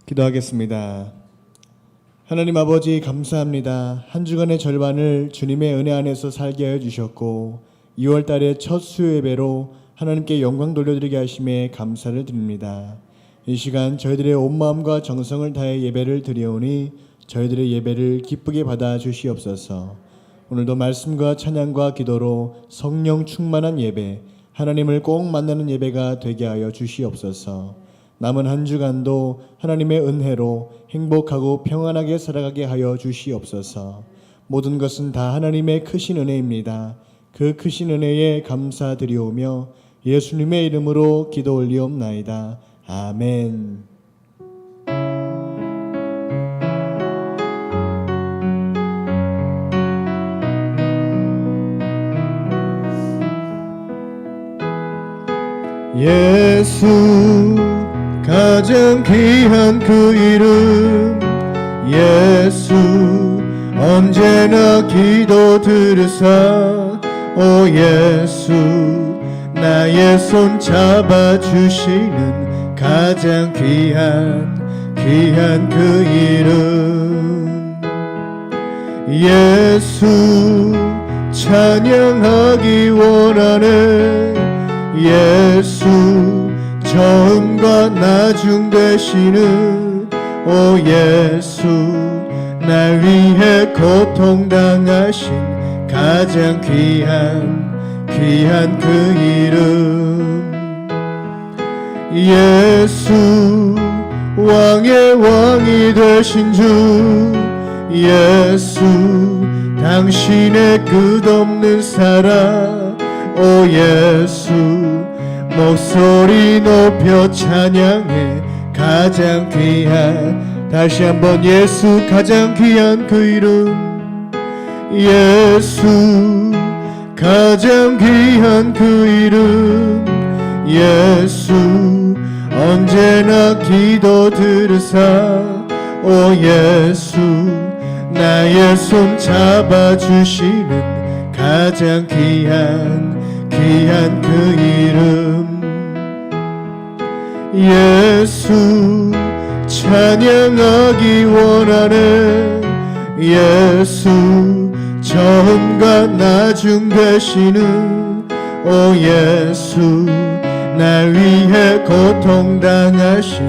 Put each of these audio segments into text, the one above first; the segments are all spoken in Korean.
기도하겠습니다. 하나님 아버지 감사합니다. 한 주간의 절반을 주님의 은혜 안에서 살게 하여 주셨고 2월 달의 첫 수요 예배로 하나님께 영광 돌려드리게 하심에 감사를 드립니다. 이 시간 저희들의 온 마음과 정성을 다해 예배를 드리오니 저희들의 예배를 기쁘게 받아 주시옵소서. 오늘도 말씀과 찬양과 기도로 성령 충만한 예배, 하나님을 꼭 만나는 예배가 되게 하여 주시옵소서. 남은 한 주간도 하나님의 은혜로 행복하고 평안하게 살아가게 하여 주시옵소서. 모든 것은 다 하나님의 크신 은혜입니다. 그 크신 은혜에 감사드리오며 예수님의 이름으로 기도 올리옵나이다. 아멘. 예수 가장 귀한 그 이름 예수 언제나 기도 들으사 오 예수 나의 손 잡아주시는 가장 귀한 그 이름 예수 찬양하기 원하네 예수 처음과 나중 되시는 오 예수 날 위해 고통당하신 가장 귀한 그 이름 예수 왕의 왕이 되신 주 예수 당신의 끝없는 사랑 오 예수 목소리 높여 찬양해 가장 귀한 다시 한번 예수 가장 귀한 그 이름 예수 가장 귀한 그 이름 예수 언제나 기도 들으사 오 예수 나의 손 잡아주시는 가장 귀한 그 이름 예수 찬양하기 원하네 예수 처음과 나중 되시는 오 예수 날 위해 고통당하신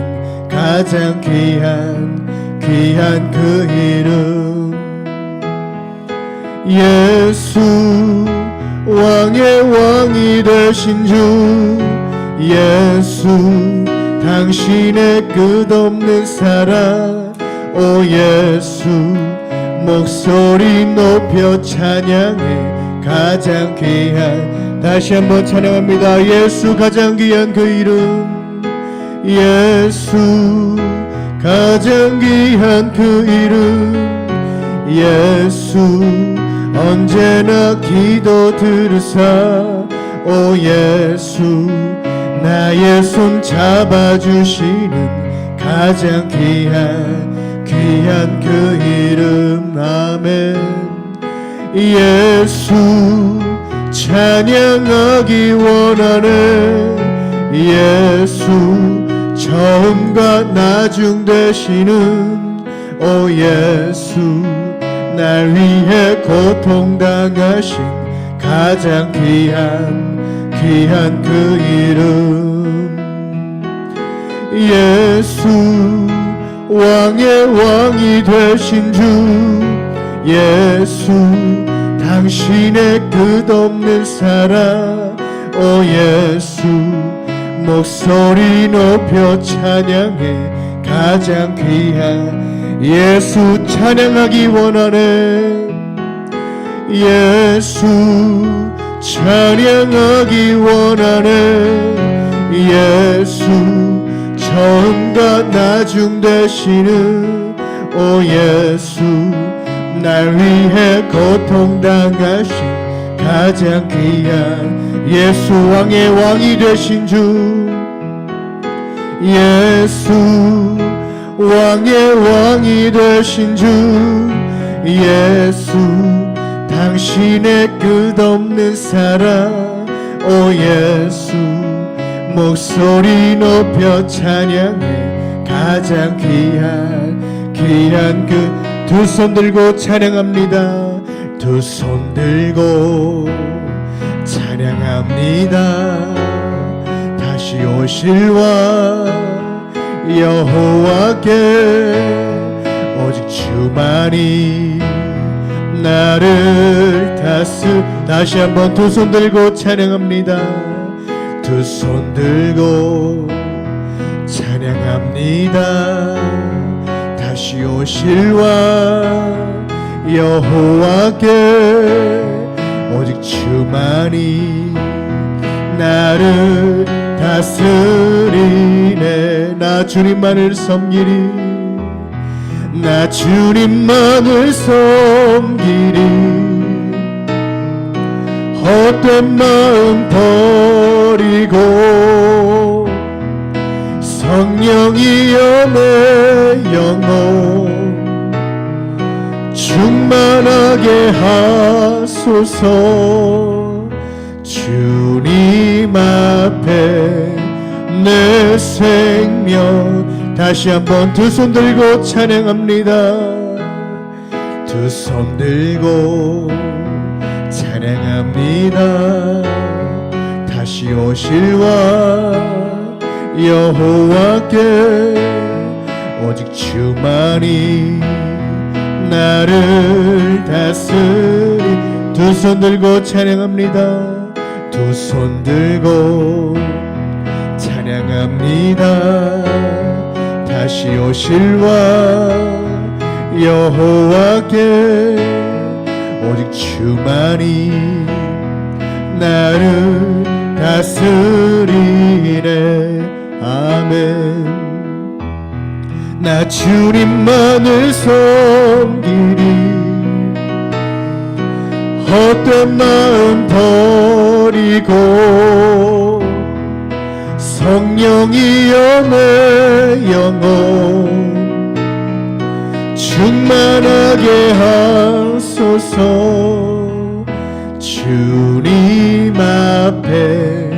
가장 귀한 그 이름 예수 왕의 왕이 되신 주 예수 당신의 끝없는 사랑 오 예수 목소리 높여 찬양해 가장 귀한 다시 한번 찬양합니다. 예수 가장 귀한 그 이름 예수 가장 귀한 그 이름 예수 언제나 기도 들으사 오 예수 나의 손 잡아주시는 가장 귀한 그 이름 아멘 예수 찬양하기 원하네 예수 처음과 나중 되시는 오 예수 날 위해 고통당하신 가장 귀한 그 이름 예수 왕의 왕이 되신 주 예수 당신의 끝없는 사랑 오 예수 목소리 높여 찬양해 가장 귀한 예수 찬양하기 원하네 예수 찬양하기 원하네 예수 처음과 나중 되시는 오 예수 날 위해 고통당하신 가장 귀한 예수 왕의 왕이 되신 주 예수 왕의 왕이 되신 주 예수 당신의 끝없는 사랑 오 예수 목소리 높여 찬양해 가장 귀한 그 두 손 들고 찬양합니다. 두 손 들고 찬양합니다. 다시 오실와 여호와께 오직 주만이 나를 다시 한번 두 손 들고 찬양합니다. 두 손 들고 찬양합니다. 다시 오실와 여호와께 오직 주만이 나를 다스리네. 나 주님만을 섬기리. 나 주님만을 섬기리. 헛된 마음 버리고 성령이여 내 영혼 충만하게 하소서. 주님 앞에 내 생명 다시 한번 두 손 들고 찬양합니다. 두 손 들고 찬양합니다. 다시 오실와 여호와께 오직 주만이 나를 다스리. 두 손 들고 찬양합니다. 두 손 들고 찬양합니다. 다시 오실와 여호와께 오직 주만이 나를 다스리네. 아멘. 나 주님만을 섬기리. 헛된 마음 버리고 성령이여 내 영혼 충만하게 하소서. 주님 앞에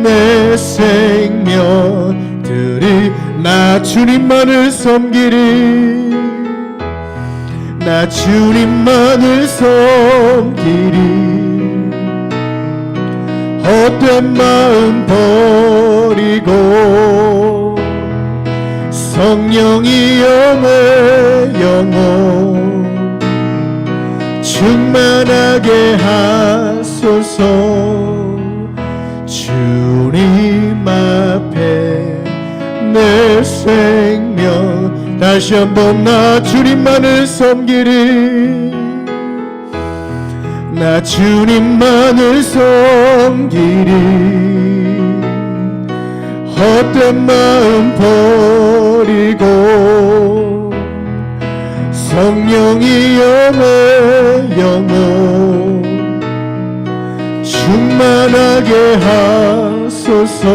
내 생명 드리. 나 주님만을 섬기리. 나 주님만을 섬기리. 헛된 마음 버리고 성령이여 내 영혼 충만하게 하소서. 주님 앞에 내 생명 다시 한번 나 주님만을 섬기리. 나 주님만을 섬기리. 헛된 마음 버리고 성령이여 내 영혼 충만하게 하소서.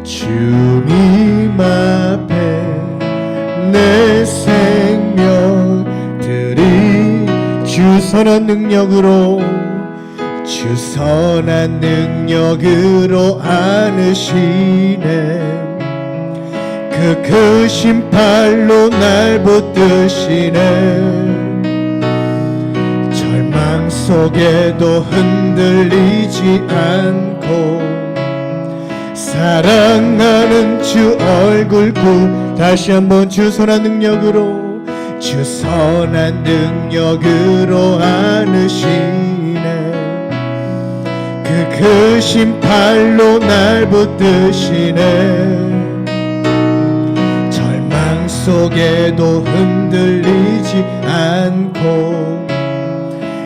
주님 앞에 내 생명 드리. 주 선한 능력으로 주 선한 능력으로 안으시네. 그 크신 팔로 날 붙드시네. 절망 속에도 흔들리지 않고 사랑하는 주 얼굴 다시 한번 주 선한 능력으로 주 선한 능력으로 안으시네. 그 크신 팔로 날 붙드시네. 절망 속에도 흔들리지 않고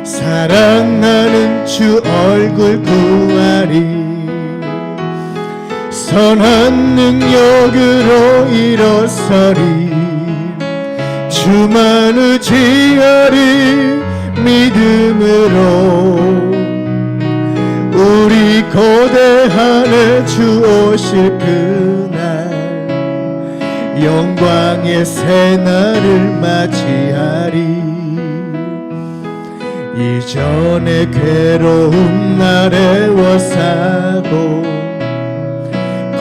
사랑하는 주 얼굴 구하리. 선한 능력으로 일어서리. 주만 의지하리. 믿음으로 우리 고대하네. 주 오실 그날 영광의 새날을 맞이하리. 이전에 괴로움 날 애워싸고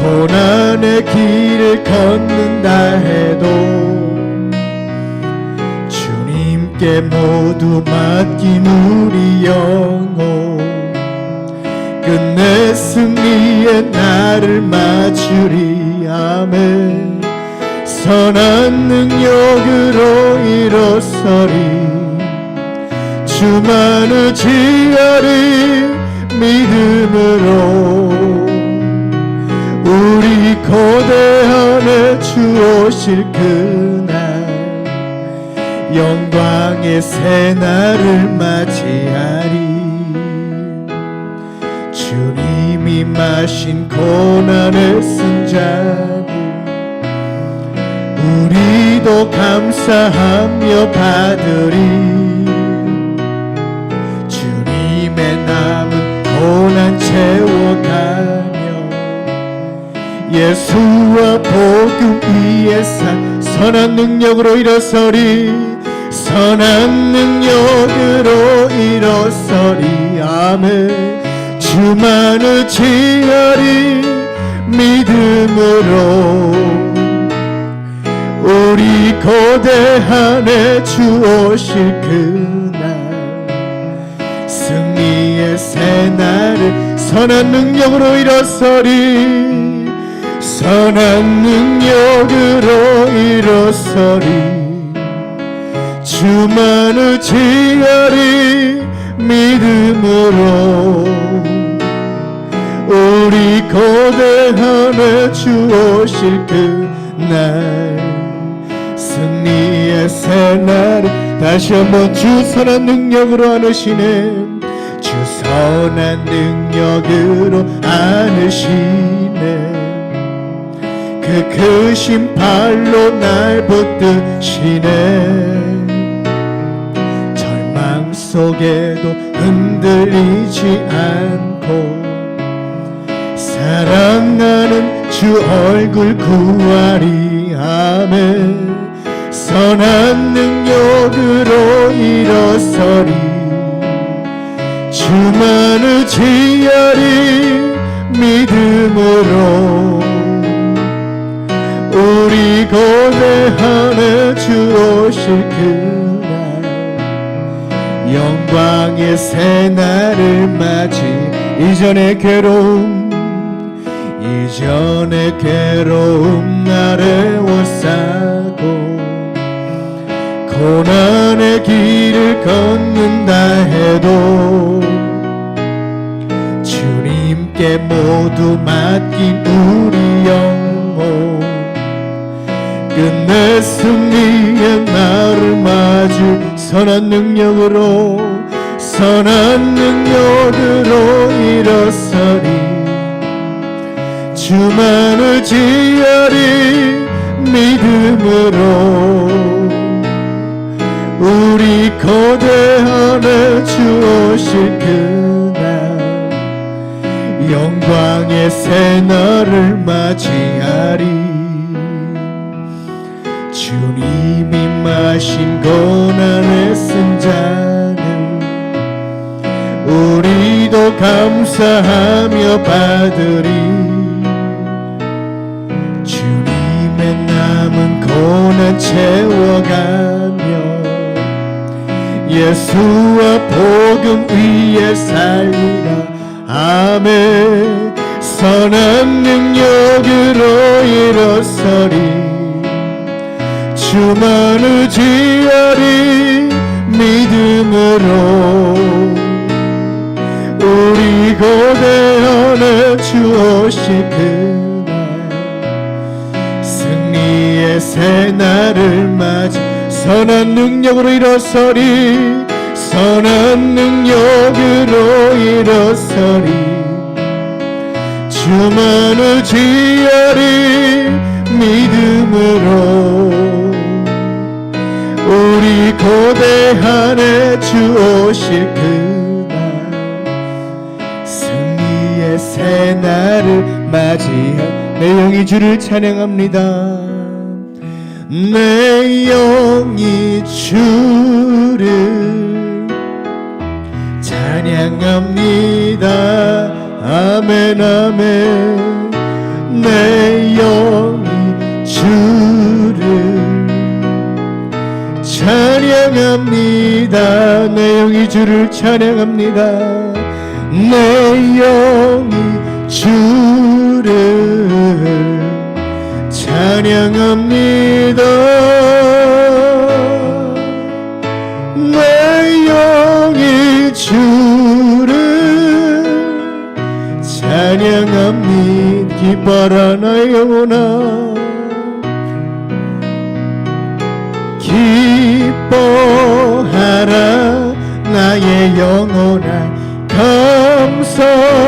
고난의 길을 걷는다 해도 주님께 모두 맡긴 우리 영혼 끝내 승리의 날을 맞추리. 아멘. 선한 능력으로 일어서리. 주만을 지어리. 믿음으로 우리 고대한에 주 오실 그날 영광의 새날을 맞이하리. 주님이 마신 고난의 승자들 우리도 감사하며 받으리. 주님의 남은 고난 채워가며 예수와 복음 위에 산 선한 능력으로 일어서리. 선한 능력으로 일어서리. 아멘. 주만을 지어리. 믿음으로 우리 고대한에 주 오실 그날 승리의 새날을 선한 능력으로 일어서리. 선한 능력으로 일어서리. 주만을 지어리. 믿음으로 우리 고대한에 주 오실 그날 승리의 새날을 다시 한번 주 선한 능력으로 안으시네. 주 선한 능력으로 안으시네. 그 크신 발로 날 붙드시네. 절망 속에도 흔들리지 않고 사랑하는 주 얼굴 구하리. 아멘. 선한 능력으로 일어서리. 주만을 지어리. 믿음으로 우리 고대한에 주 오실 그날 영광의 새날을 맞이 이전의 괴로움 나를 옷싸고 고난의 길을 걷는다 해도 주님께 모두 맡긴 우리 영혼 끝내 승리의 날을 맞을 선한 능력으로 일어서리. 주만을 지어리. 믿음으로 우리 거대한에 주 오실 그날 영광의 새날을 맞이하리. 주님이 마신 고난의 승자는 우리도 감사하며 받으리. 주님의 남은 고난 채워가며 예수와 복음 위에 살리라. 아멘. 선한 능력으로 일어서리. 주만을 지어리. 믿음으로 우리 고대한에 주 오실 그날 승리의 새날을 맞이 선한 능력으로 일어서리. 선한 능력으로 일어서리. 주만을 지어리. 믿음으로 우리 고대한에 주 오실 그날 승리의 새날을 맞이한 내 영이 주를 찬양합니다. 내 영이 주를 찬양합니다. 아멘 아멘. 내 영이 주를 찬양합니다. 내 영이 주를 찬양합니다. 내 영이 주를 찬양합니다. 내 영이 주를 찬양합니다. 기뻐라 나의 영혼아, 기뻐하라 나의 영혼아,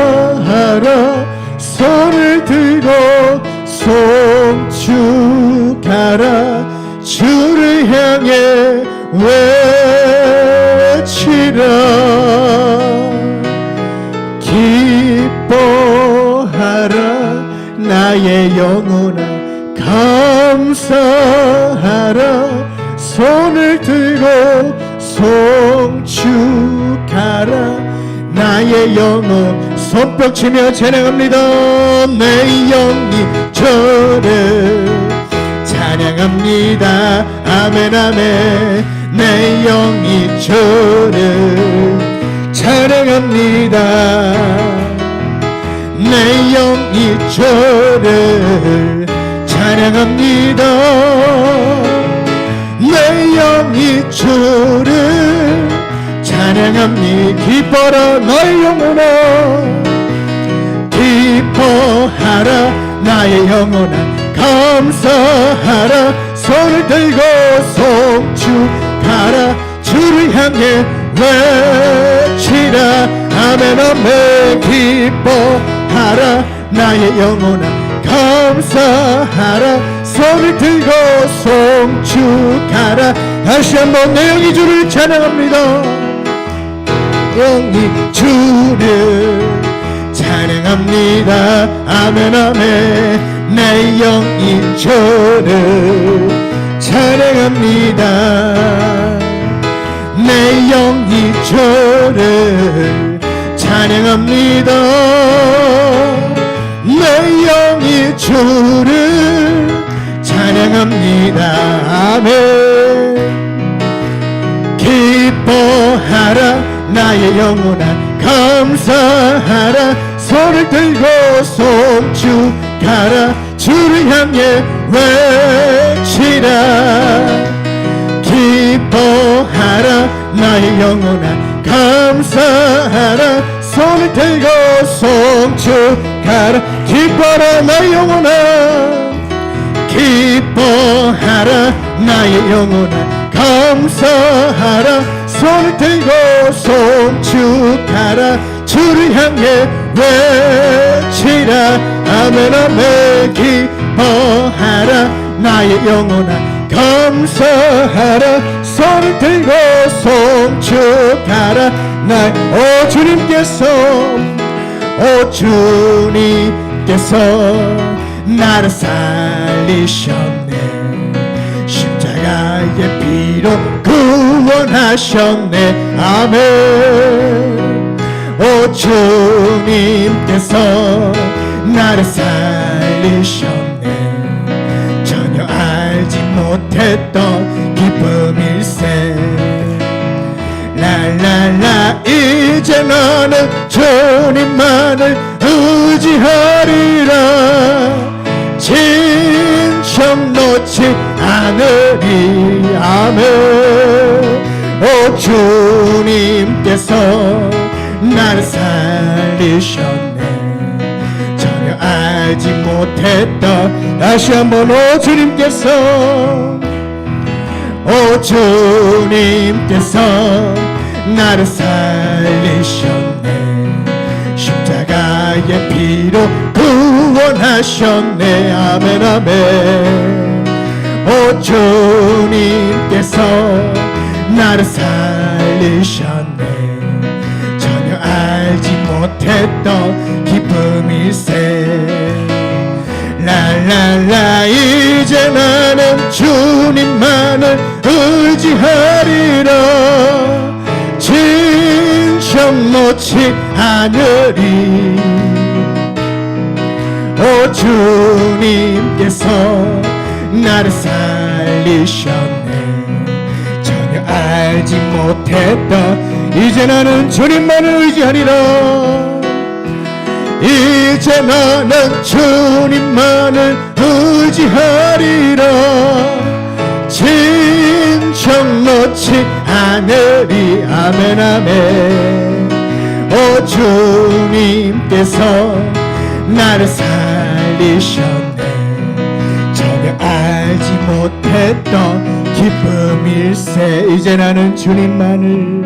감사하라 손을 들고 송축하라 주를 향해 외치라. 기뻐하라 나의 영혼아, 감사하라 손을 들고 송축하라 나의 영혼. 손뼉 치며 찬양합니다. 내 영이 주를 찬양합니다. 아멘 아멘. 내 영이 주를 찬양합니다. 내 영이 주를 찬양합니다. 내 영이 주를 찬양합니다. 기뻐라 나의 영혼아, 기뻐하라 나의 영혼아, 감사하라 손을 들고 송축하라 주를 향해 외치라. 아멘 아멘. 기뻐하라 나의 영혼아, 감사하라 손을 들고 송축하라. 다시 한번 내 영이 주를 찬양합니다. 영이 주를 찬양합니다. 아멘 아멘. 내 영이 주를 찬양합니다. 내 영이 주를 찬양합니다. 내 영이 주를 찬양합니다. 아멘. 기뻐하라 나의 영혼아, 감사하라 손을 들고 송축하라 주를 향해 외치라. 기뻐하라 나의 영혼아, 감사하라 손을 들고 송축하라. 기뻐하라 나의 영혼아, 기뻐하라 나의 영혼아, 감사하라 손을 들고 송축하라 주를 향해 외치라. 아멘 아멘. 기뻐하라 나의 영혼아, 감사하라 손을 들고 송축하라. 오 주님께서 나를 살리셨네. 십자가의 피로 구원하셨네. 아멘. 오 주님께서 나를 살리셨네. 전혀 알지 못했던 기쁨일세. 랄랄라. 이제 나는 주님만을 의지하리라. 진정 놓지 않으리. 아멘. 오 주님께서 나를 살리셨네. 전혀 알지 못했던. 다시 한번 오 주님께서 나를 살리셨네. 십자가의 피로 구원하셨네. 아멘 아멘. 오 주님께서 나를 살리셨네. 전혀 알지 못했던 기쁨일세. 랄랄라. 이제 나는 주님만을 의지하리라. 진정 놓지 않으리. 오 주님께서 나를 살리셨네. 전혀 알지 못했던 이제 나는 주님만을 의지하리라. 이제 나는 주님만을 의지하리라. 진정 놓지 않으리. 아멘 아멘. 오 주님께서 나를 살리셨네. 전혀 알지 못했던 기쁨일세. 이제 나는 주님만을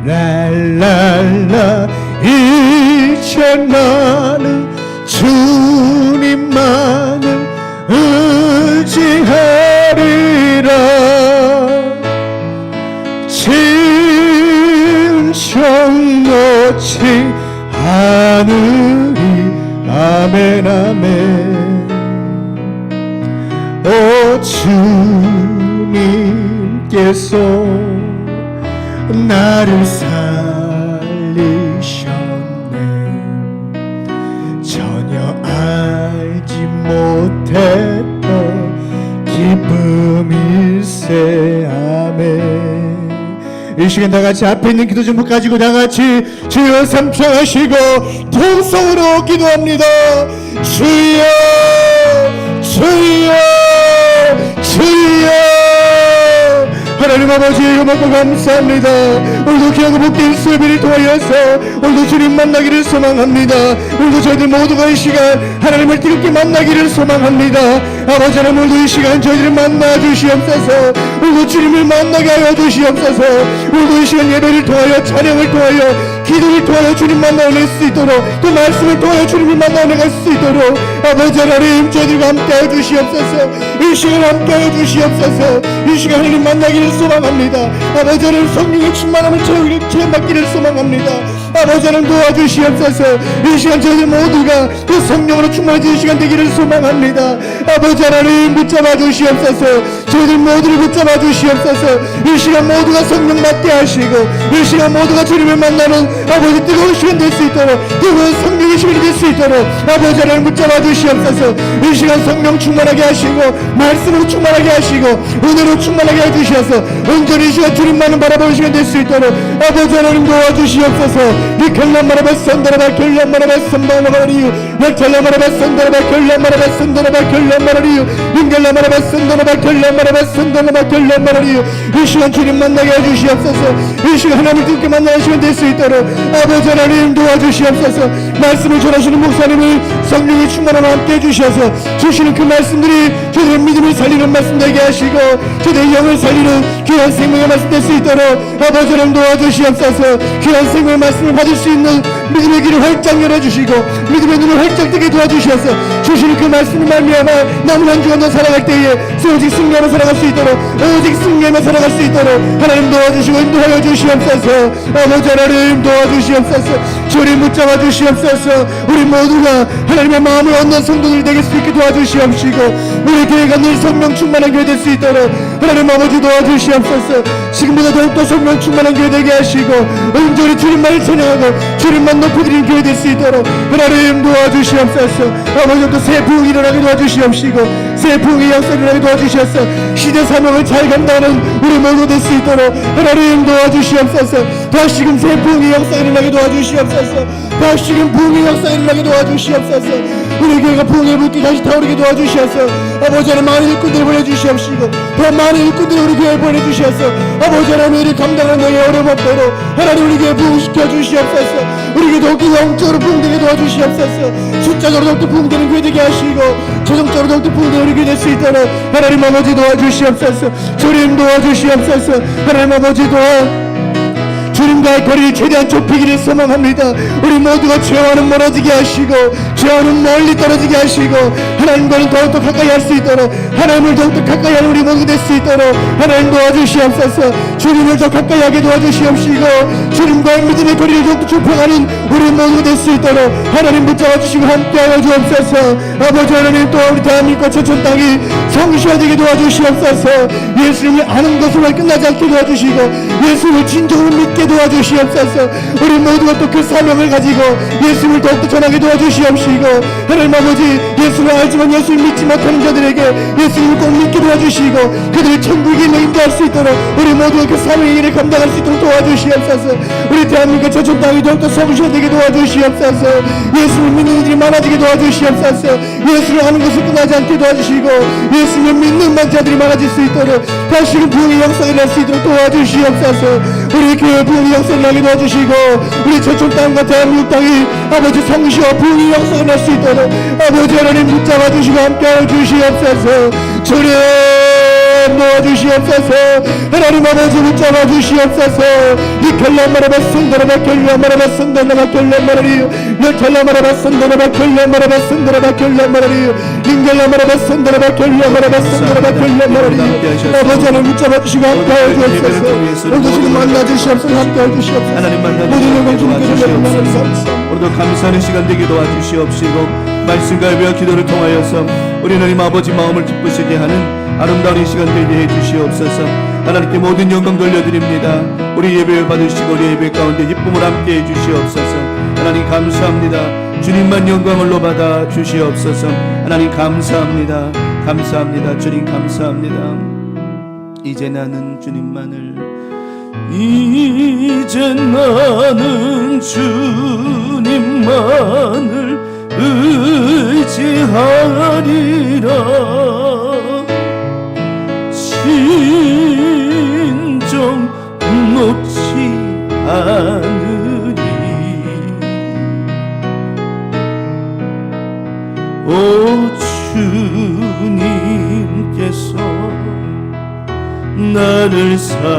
랄랄라. 이제 나는 주님만을 의지하리라. 진정 놓지 않으리. 아멘 아멘. 오 주님께서 나를 살리셨네. 전혀 알지 못했던 기쁨일세. 아멘. 이 시간 다같이 앞에 있는 기도 제목 가지고 다같이 주여 삼창하시고 통성으로 기도합니다. 주여 주여 주여. 하나님 아버지 고맙고 감사합니다. 오늘도 귀하고 복된 수요일을 통하여서 오늘도 주님 만나기를 소망합니다. 오늘도 저희들 모두가 이 시간 하나님을 뜨겁게 만나기를 소망합니다. 아버지 하나님 오늘도 이 시간 저희들을 만나 주시옵소서. 오늘도 주님을 만나게 하여 주시옵소서. 오늘도 이 시간 예배를 통하여 찬양을 통하여 기도를 통하여 주님 만나낼 수 있도록 또 말씀을 통하여 주님을 만나낼 수 있도록 아버지 하나님 저희들과 함께하여 주시옵소서. 이 시간 함께하여 주시옵소서. 이 시간 하나님 만나기를 소망합니다. 아버지 하나님 성령의 충만함을 체험받기를 소망합니다. 아버지 하나님 도와주시옵소서. 이 시간 저희들 모두가 그 성령으로 충만해지는 시간 되기를 소망합니다. 아버지 하나님 붙잡아 주시옵소서. 저희들 모두를 붙잡아 주시옵소서. 이 시간 모두가 성령 맞게 하시고 이 시간 모두가 주님을 만나는 아버지 뜨거운 시간 될 수 있도록 뜨거운 성령의 시간이 될 수 있도록 아버지 하나님 붙잡아 주시옵소서. 이 시간 성령 충만하게 하시고 말씀으로 충만하게 하시고 은혜로 충만하게 해주셔서 온전히 이 시간 주님만을 바라보는 시간 될 수 있도록 아버지 하나님 도와주시옵소서. 리켈라마라바 선다라바 결라마라바 선다라바리유 렉켈라마라바 선다라바 결라마라바 선다라바 결라마라리유 인겔라마라바 선다라바 결라마라바 선다라바 결라마라리유. 이 시간 주님 만나게 해주시옵소서. 이 시간 하나님을 뜨겁게 만나는 시간 될 수 있도록 아버지 하나님 도와주시옵소서. 말씀을 전하시는 목사님을 성령의 충만함과 함께 해주셔서 주시는 그 말씀들이 저들의 믿음을 살리는 말씀 되게 하시고 저들의 영을 살리는 귀한 생명의 말씀 될 수 있도록 아버지 하나님 도와주시옵소서. 귀한 생명의 말씀을 받을 수 있는 믿음의 길을 활짝 열어주시고 믿음의 눈을 활짝 뜨게 도와주셔서 주시는 그 말씀을 말미암아 남은 한 주간 더 살아갈 때에 오직 승리하며 살아갈 수 있도록 오직 승리하며 살아갈 수 있도록 하나님 도와주시고 인도하여 주시옵소서. 아버지 하나님 도와주시옵소서. 주님 붙잡아 주시옵소서. 우리 모두가 하나님의 마음을 얻는 성도들 되게 수 있게 도와주시옵시고 우리 교회가 늘 성령 충만한 교회 될 수 있도록 하나님 아버지 도와주시옵소서. 지금보다 더욱더 성령 충만한 교회 되게 하시고 온전히 주님만을 찬양하고 주님만 높여드리는 교회 될 수 있도록 하나님 도와주시옵소서. 아버지 또 새 부흥이 일어나게 도와주시옵시고 새 부흥의 역사를 일어나게 도와주셔서 시대 사명을 잘 감당하는 우리 모두 될 수 있도록 하나님 도와주시옵소서. 다시금 새 부흥의 역사를 일어나게 도와주시옵소서. 다시금 부흥의 역사를 일어나게 도와주시옵소서. 우리 교회가 부흥의 불길 다시 타오르게 도와주셔서 아버지 하나님 많은 일꾼들을 보내주시옵시고 더 많은 일꾼들을 우리 교회에 보내주셔서 아버지 하나님 일을 감당하는 너의 어려움 없도록 하나님 우리 교회 부흥시켜 주시옵소서. 우리 교회 더욱더 영적으로 부흥되게 도와주시옵소서. 숫자적으로 더욱더 부흥되는 교회 되게 하시고 조정적으로 더욱더 부흥되는 우리 교회 될 수 있도록 하나님 아버지 도와주시옵소서. 주님 도와주시옵소서. 하나님 아버지 도와 주님과의 거리를 최대한 좁히기를 소망합니다. 우리 모두가 죄와는 멀어지게 하시고 죄와는 멀리 떨어지게 하시고 하나님과는 더욱더 가까이 할 수 있도록 하나님을 더욱더 가까이 하는 우리 모두가 될 수 있도록 하나님 도와주시옵소서. 주님을 더 가까이 하게 도와주시옵시고 주님과의 믿음의 거리를 더욱더 좁혀가는 우리 모두가 될 수 있도록 하나님 붙잡아 주시고 함께하여 주옵소서. 아버지 하나님 또 우리 대한민국과 천천 땅이 성시화되게 도와주시옵소서. 예수님을 아는 것으로 끝나지 않게 도와주시고 예수님을 진정으로 믿게 도와주시옵소서. 우리 모두가 또 그 사명을 가지고 예수님을 더욱더 전하게 도와주시옵시고 도와주시고, 하나님 아버지 예수를 알지만 예수를 믿지 못하는 자들에게 예수를 꼭 믿게 도와주시고, 그들이 천국에 인도할 수 있도록 우리 모두 그 사명의 일을 감당할 수 있도록 도와주시옵소서. 우리 대한민국 저쪽 땅이 더욱더 성실되게 도와주시옵소서. 예수를 믿는 이들이 많아지게 도와주시옵소서. 예수를 아는 것을 끝나지 않게 도와주시고, 예수를 믿는 자들이 많아질 수 있도록 다시금 부흥의 역사를 할 수 있도록 도와주시옵소서. 우리 교회 부흥의 역사를 하게 도와주시고, 우리 저쪽 땅과 대한민국 땅이 아버지 성시와 부흥의 역사를 할 수 있도록 아버지 하나님 붙잡아 주시고 함께하여 주시옵소서. 주님 도와주시옵소서. 하나님 아버지 붙잡아 주시옵소서. 이켈라마라바 순다라바 켈라마라바 순다라바 켈라마라리 kel라마라바 순다라바 켈라마라바 순다라바 켈라마라리 링겔라마라바 순다라바 켈라마라바 순다라바 켈라마라리 아버지 하나님 붙잡아 주시고 함께하여 주옵소서. 오늘도 만나 주시옵소서. 함께하여 주시옵소서. 하나님 만나 모든 영광 주님께 주시옵소서. 오늘도 감사하는 시간 되게 도와주시옵시고, 말씀과 예배와 기도를 통하여서 우리 하나님 아버지 마음을 기쁘시게 하는 아름다운 이 시간 되게 해주시옵소서. 하나님께 모든 영광 돌려드립니다. 우리 예배를 받으시고 우리 예배 가운데 기쁨을 함께 해주시옵소서. 하나님 감사합니다. 주님만 영광을 받아 주시옵소서. 하나님 감사합니다. 감사합니다. 주님 감사합니다. 이제 나는 주님만을, 이제 나는 주님만을 의지하리라. 진정 놓지 않으리. 오 주님께서 나를 살리셨네.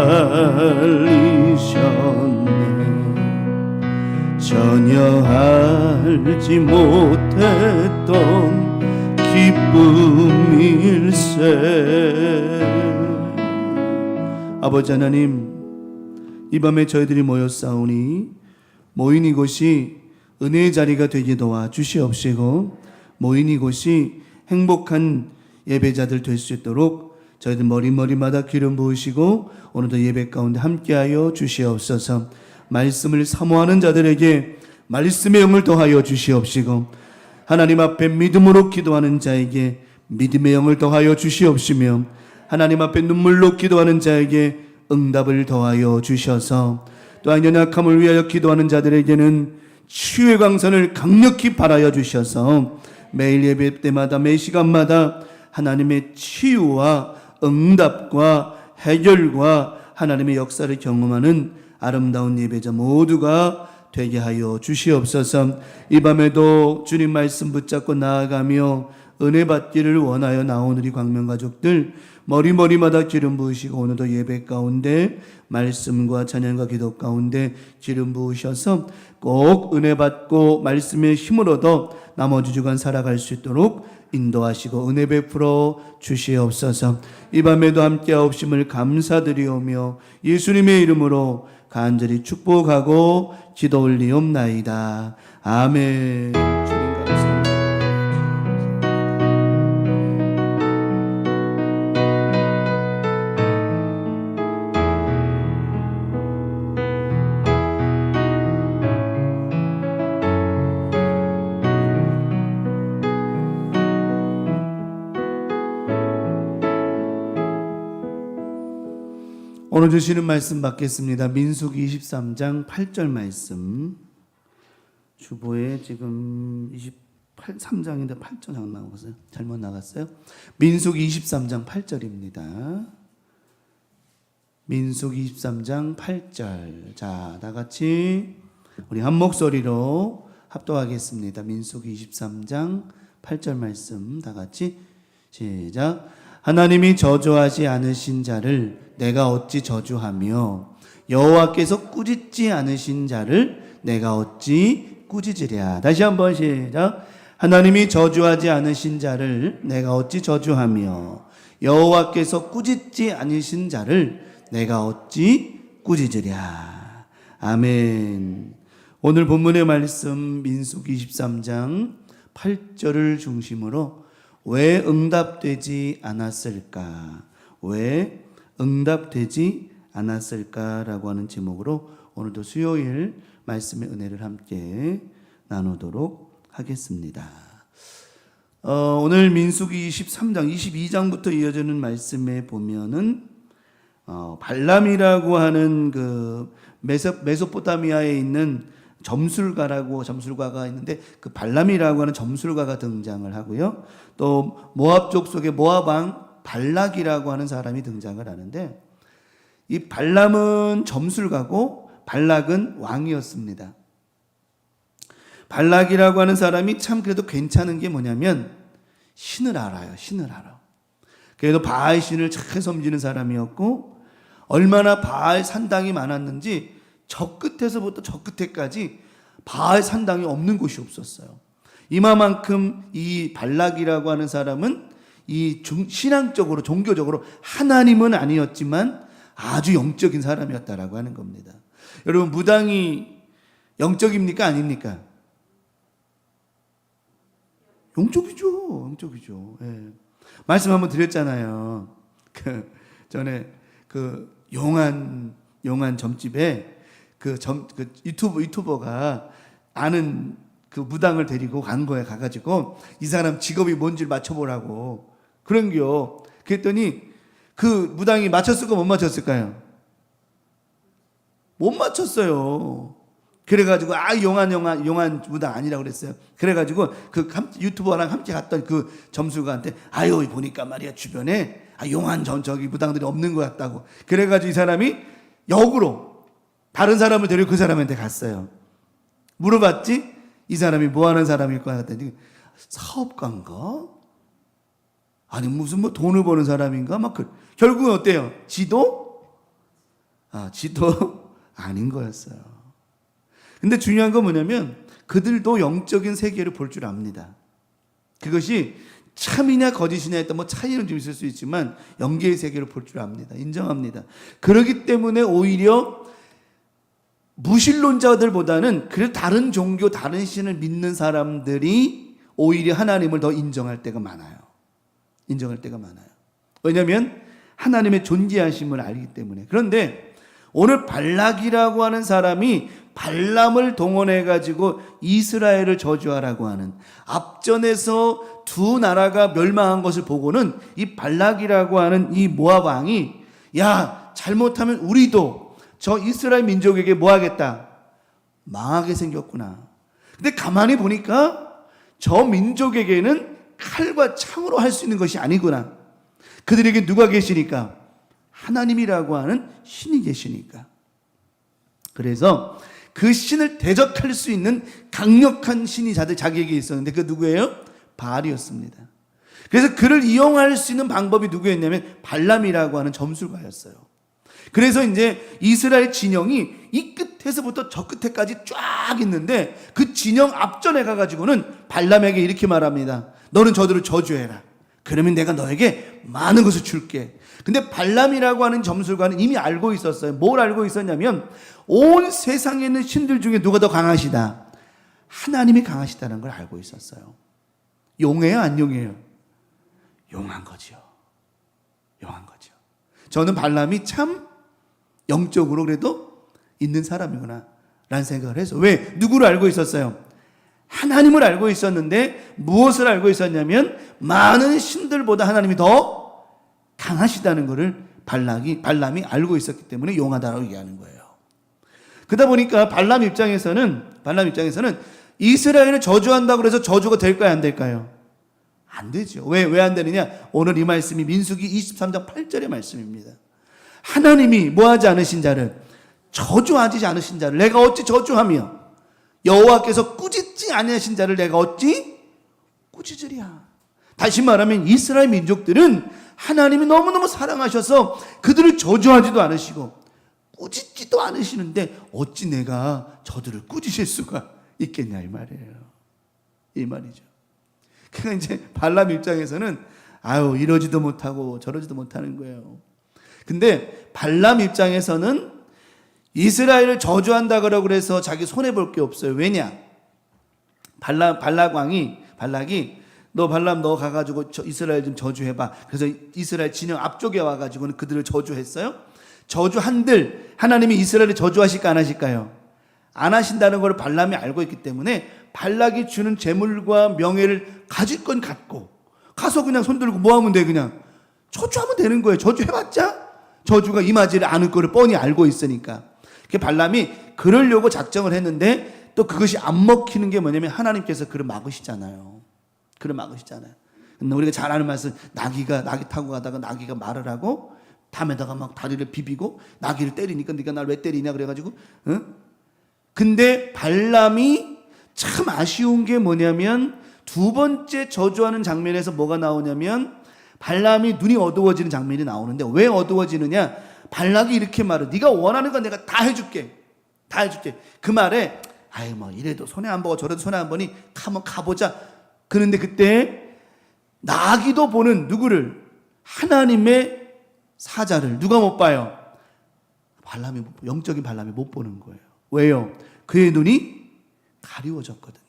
전혀 알지 못했던 기쁨일세. 아버지 하나님, 이 밤에 저희들이 모였사오니 모인 이곳이 은혜의 자리가 되게 도와 주시옵시고, 모인 이곳이 행복한 예배자들 될 수 있도록 저희들 머리마다 기름 부으시고 오늘도 예배 가운데 함께하여 주시옵소서. 말씀을 사모하는 자들에게 말씀의 영을 더하여 주시옵시고, 하나님 앞에 믿음으로 기도하는 자에게 믿음의 영을 더하여 주시옵시며, 하나님 앞에 눈물로 기도하는 자에게 응답을 더하여 주셔서, 또한 연약함을 위하여 기도하는 자들에게는 치유의 광선을 강력히 발하여 주셔서 매일 예배 때마다 매 시간마다 하나님의 치유와 응답과 해결과 하나님의 역사를 경험하는 아름다운 예배자 모두가 되게 하여 주시옵소서. 이 밤에도 주님 말씀 붙잡고 나아가며 은혜 받기를 원하여 나온 우리 광명가족들 머리마다 기름 부으시고, 오늘도 예배 가운데 말씀과 찬양과 기도 가운데 기름 부으셔서 꼭 은혜 받고 말씀의 힘을 얻어 나머지 주간 살아갈 수 있도록 인도하시고 은혜 베풀어 주시옵소서. 이 밤에도 함께하옵심을 감사드리오며 예수님의 이름으로 간절히 축복하고 기도 올리옵나이다. 아멘. 주님 감사합니다. 오늘 주시는 말씀 받겠습니다. 민수기 23장 8절 말씀. 주보에 지금 23장인데 8절 나왔어요. 잘못 나갔어요. 민수기 23장 8절입니다. 민수기 23장 8절. 자, 다 같이 우리 한 목소리로 합독하겠습니다. 민수기 23장 8절 말씀 다 같이 시작. 하나님이 저주하지 않으신 자를 내가 어찌 저주하며 여호와께서 꾸짖지 않으신 자를 내가 어찌 꾸짖으랴. 다시 한번 시작. 하나님이 저주하지 않으신 자를 내가 어찌 저주하며 여호와께서 꾸짖지 않으신 자를 내가 어찌 꾸짖으랴. 아멘. 오늘 본문의 말씀 민수기 23장 8절을 중심으로 왜 응답되지 않았을까? 왜 응답되지 않았을까라고 하는 제목으로 오늘도 수요일 말씀의 은혜를 함께 나누도록 하겠습니다. 오늘 민수기 23장 22장부터 이어지는 말씀에 보면은 발람이라고 하는 그 메소포타미아에 있는 점술가가 있는데 그 발람이라고 하는 점술가가 등장을 하고요. 또 모압 족속의 모압 왕 발락이라고 하는 사람이 등장을 하는데, 이 발람은 점술가고 발락은 왕이었습니다. 발락이라고 하는 사람이 참 그래도 괜찮은 게 뭐냐면 신을 알아요. 신을 알아. 그래도 바알 신을 잘 섬기는 사람이었고, 얼마나 바알 산당이 많았는지 저 끝에서부터 저 끝에까지 바알 산당이 없는 곳이 없었어요. 이마만큼 이 발락이라고 하는 사람은 이 신앙적으로 종교적으로 하나님은 아니었지만 아주 영적인 사람이었다라고 하는 겁니다. 여러분, 무당이 영적입니까 아닙니까? 영적이죠. 예. 말씀 한번 드렸잖아요. 전에 용한 점집에 유튜버가 아는 그 무당을 데리고 간 거에 가가지고 이 사람 직업이 뭔지를 맞춰보라고 그런겨. 그랬더니 그 무당이 맞췄을까 못 맞췄을까요? 못 맞췄어요. 그래가지고 용한 무당 아니라고 그랬어요. 그래가지고 그 유튜버랑 함께 갔던 그 점술가한테 보니까 말이야 주변에 용한 저기 무당들이 없는 것 같다고. 그래가지고 이 사람이 역으로 다른 사람을 데리고 그 사람한테 갔어요. 물어봤지? 이 사람이 뭐 하는 사람일 거야 했더니 사업가인가? 아니 무슨 뭐 돈을 버는 사람인가? 결국은 어때요? 지도 아닌 거였어요. 근데 중요한 건 뭐냐면 그들도 영적인 세계를 볼 줄 압니다. 그것이 참이냐 거짓이냐 했던 차이는 좀 있을 수 있지만 영계의 세계를 볼 줄 압니다. 인정합니다. 그렇기 때문에 오히려 무신론자들보다는 그래도 다른 종교, 다른 신을 믿는 사람들이 오히려 하나님을 더 인정할 때가 많아요. 왜냐하면 하나님의 존재하심을 알기 때문에. 그런데 오늘 발락이라고 하는 사람이 발람을 동원해가지고 이스라엘을 저주하라고 하는, 앞전에서 두 나라가 멸망한 것을 보고는 이 발락이라고 하는 이 모압 왕이 잘못하면 우리도 저 이스라엘 민족에게 뭐 하겠다? 망하게 생겼구나. 근데 가만히 보니까 저 민족에게는 칼과 창으로 할 수 있는 것이 아니구나. 그들에게 누가 계시니까? 하나님이라고 하는 신이 계시니까. 그래서 그 신을 대적할 수 있는 강력한 신이 자기에게 있었는데 그 누구예요? 바알이었습니다. 그래서 그를 이용할 수 있는 방법이 누구였냐면 발람이라고 하는 점술가였어요. 그래서 이제 이스라엘 진영이 이 끝에서부터 저 끝에까지 쫙 있는데 그 진영 앞전에 가가지고는 발람에게 이렇게 말합니다. 너는 저들을 저주해라. 그러면 내가 너에게 많은 것을 줄게. 근데 발람이라고 하는 점술가는 이미 알고 있었어요. 뭘 알고 있었냐면 온 세상에 있는 신들 중에 누가 더 강하시다? 하나님이 강하시다는 걸 알고 있었어요. 용해요, 안 용해요? 용한 거죠. 저는 발람이 참 영적으로 그래도 있는 사람이구나 라는 생각을 해서. 왜? 누구를 알고 있었어요? 하나님을 알고 있었는데 무엇을 알고 있었냐면 많은 신들보다 하나님이 더 강하시다는 것을 발람이 알고 있었기 때문에 용하다라고 얘기하는 거예요. 그러다 보니까 발람 입장에서는 이스라엘을 저주한다고 해서 저주가 될까요, 안 될까요? 안 되죠. 왜 안 되느냐? 오늘 이 말씀이 민수기 23장 8절의 말씀입니다. 하나님이 뭐하지 않으신 자를, 저주하지 않으신 자를 내가 어찌 저주하며 여호와께서 꾸짖지 아니하신 자를 내가 어찌 꾸짖으랴. 다시 말하면 이스라엘 민족들은 하나님이 너무너무 사랑하셔서 그들을 저주하지도 않으시고 꾸짖지도 않으시는데 어찌 내가 저들을 꾸짖을 수가 있겠냐 이 말이에요. 이 말이죠. 그러니까 이제 발람 입장에서는 이러지도 못하고 저러지도 못하는 거예요. 근데 발람 입장에서는 이스라엘을 저주한다 그러고 그래서 자기 손해볼 게 없어요. 왜냐? 발락이 발람 너 가가지고 이스라엘 좀 저주해봐. 그래서 이스라엘 진영 앞쪽에 와가지고는 그들을 저주했어요. 저주한들 하나님이 이스라엘을 저주하실까 안 하실까요? 안 하신다는 걸 발람이 알고 있기 때문에 발락이 주는 재물과 명예를 가질 건 갖고 가서 그냥 손들고 뭐 하면 돼? 그냥 저주하면 되는 거예요. 저주해봤자 저주가 임하지를 않을 거를 뻔히 알고 있으니까. 그 발람이 그러려고 작정을 했는데 또 그것이 안 먹히는 게 뭐냐면 하나님께서 그를 막으시잖아요. 그를 막으시잖아요. 근데 우리가 잘 아는 말씀, 나귀 타고 가다가 나귀가 말을 하고 담에다가 막 다리를 비비고 나귀를 때리니까 네가 날 왜 때리냐 그래가지고 근데 발람이 참 아쉬운 게 뭐냐면 두 번째 저주하는 장면에서 뭐가 나오냐면 발람이 눈이 어두워지는 장면이 나오는데 왜 어두워지느냐? 발락이 이렇게 말해. 네가 원하는 건 내가 다 해줄게. 다 해줄게. 그 말에 아이 뭐 이래도 손해 안 보고 저래도 손해 안 보니 한번 가보자. 그런데 그때 나귀도 보는 누구를? 하나님의 사자를 누가 못 봐요? 발람이 영적인 발람이 못 보는 거예요. 왜요? 그의 눈이 가리워졌거든요.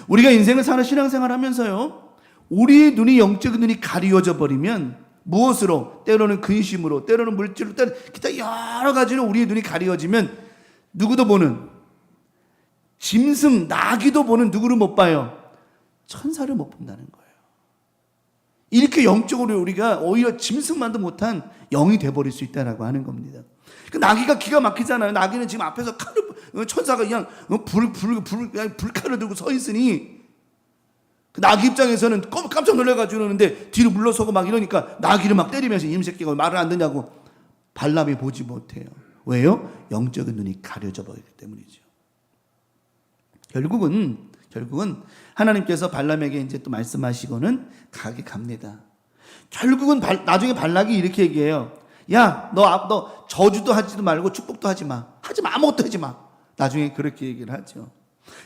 우리가 인생을 사는 신앙생활 하면서요, 우리의 눈이 영적인 눈이 가리워져 버리면 무엇으로? 때로는 근심으로, 때로는 물질로, 때로는 기타 여러 가지로 우리의 눈이 가리워지면 누구도 보는, 짐승, 나귀도 보는 누구를 못 봐요? 천사를 못 본다는 거예요. 이렇게 영적으로 우리가 오히려 짐승만도 못한 영이 돼버릴 수 있다라고 하는 겁니다. 그 나귀가 기가 막히잖아요. 나귀는 지금 앞에서 칼을, 천사가 그냥 불칼을 들고 서 있으니 그 나귀 입장에서는 깜짝 놀라가지고 그러는데 뒤로 물러서고 막 이러니까 나귀를 막 때리면서 이 새끼가 말을 안 듣냐고 발람이 보지 못해요. 왜요? 영적인 눈이 가려져 버리기 때문이죠. 결국은 하나님께서 발람에게 이제 또 말씀하시고는 가게 갑니다. 결국은 나중에 발락이 이렇게 얘기해요. 야, 너 저주도 하지도 말고 축복도 하지 마. 아무것도 하지 마. 나중에 그렇게 얘기를 하죠.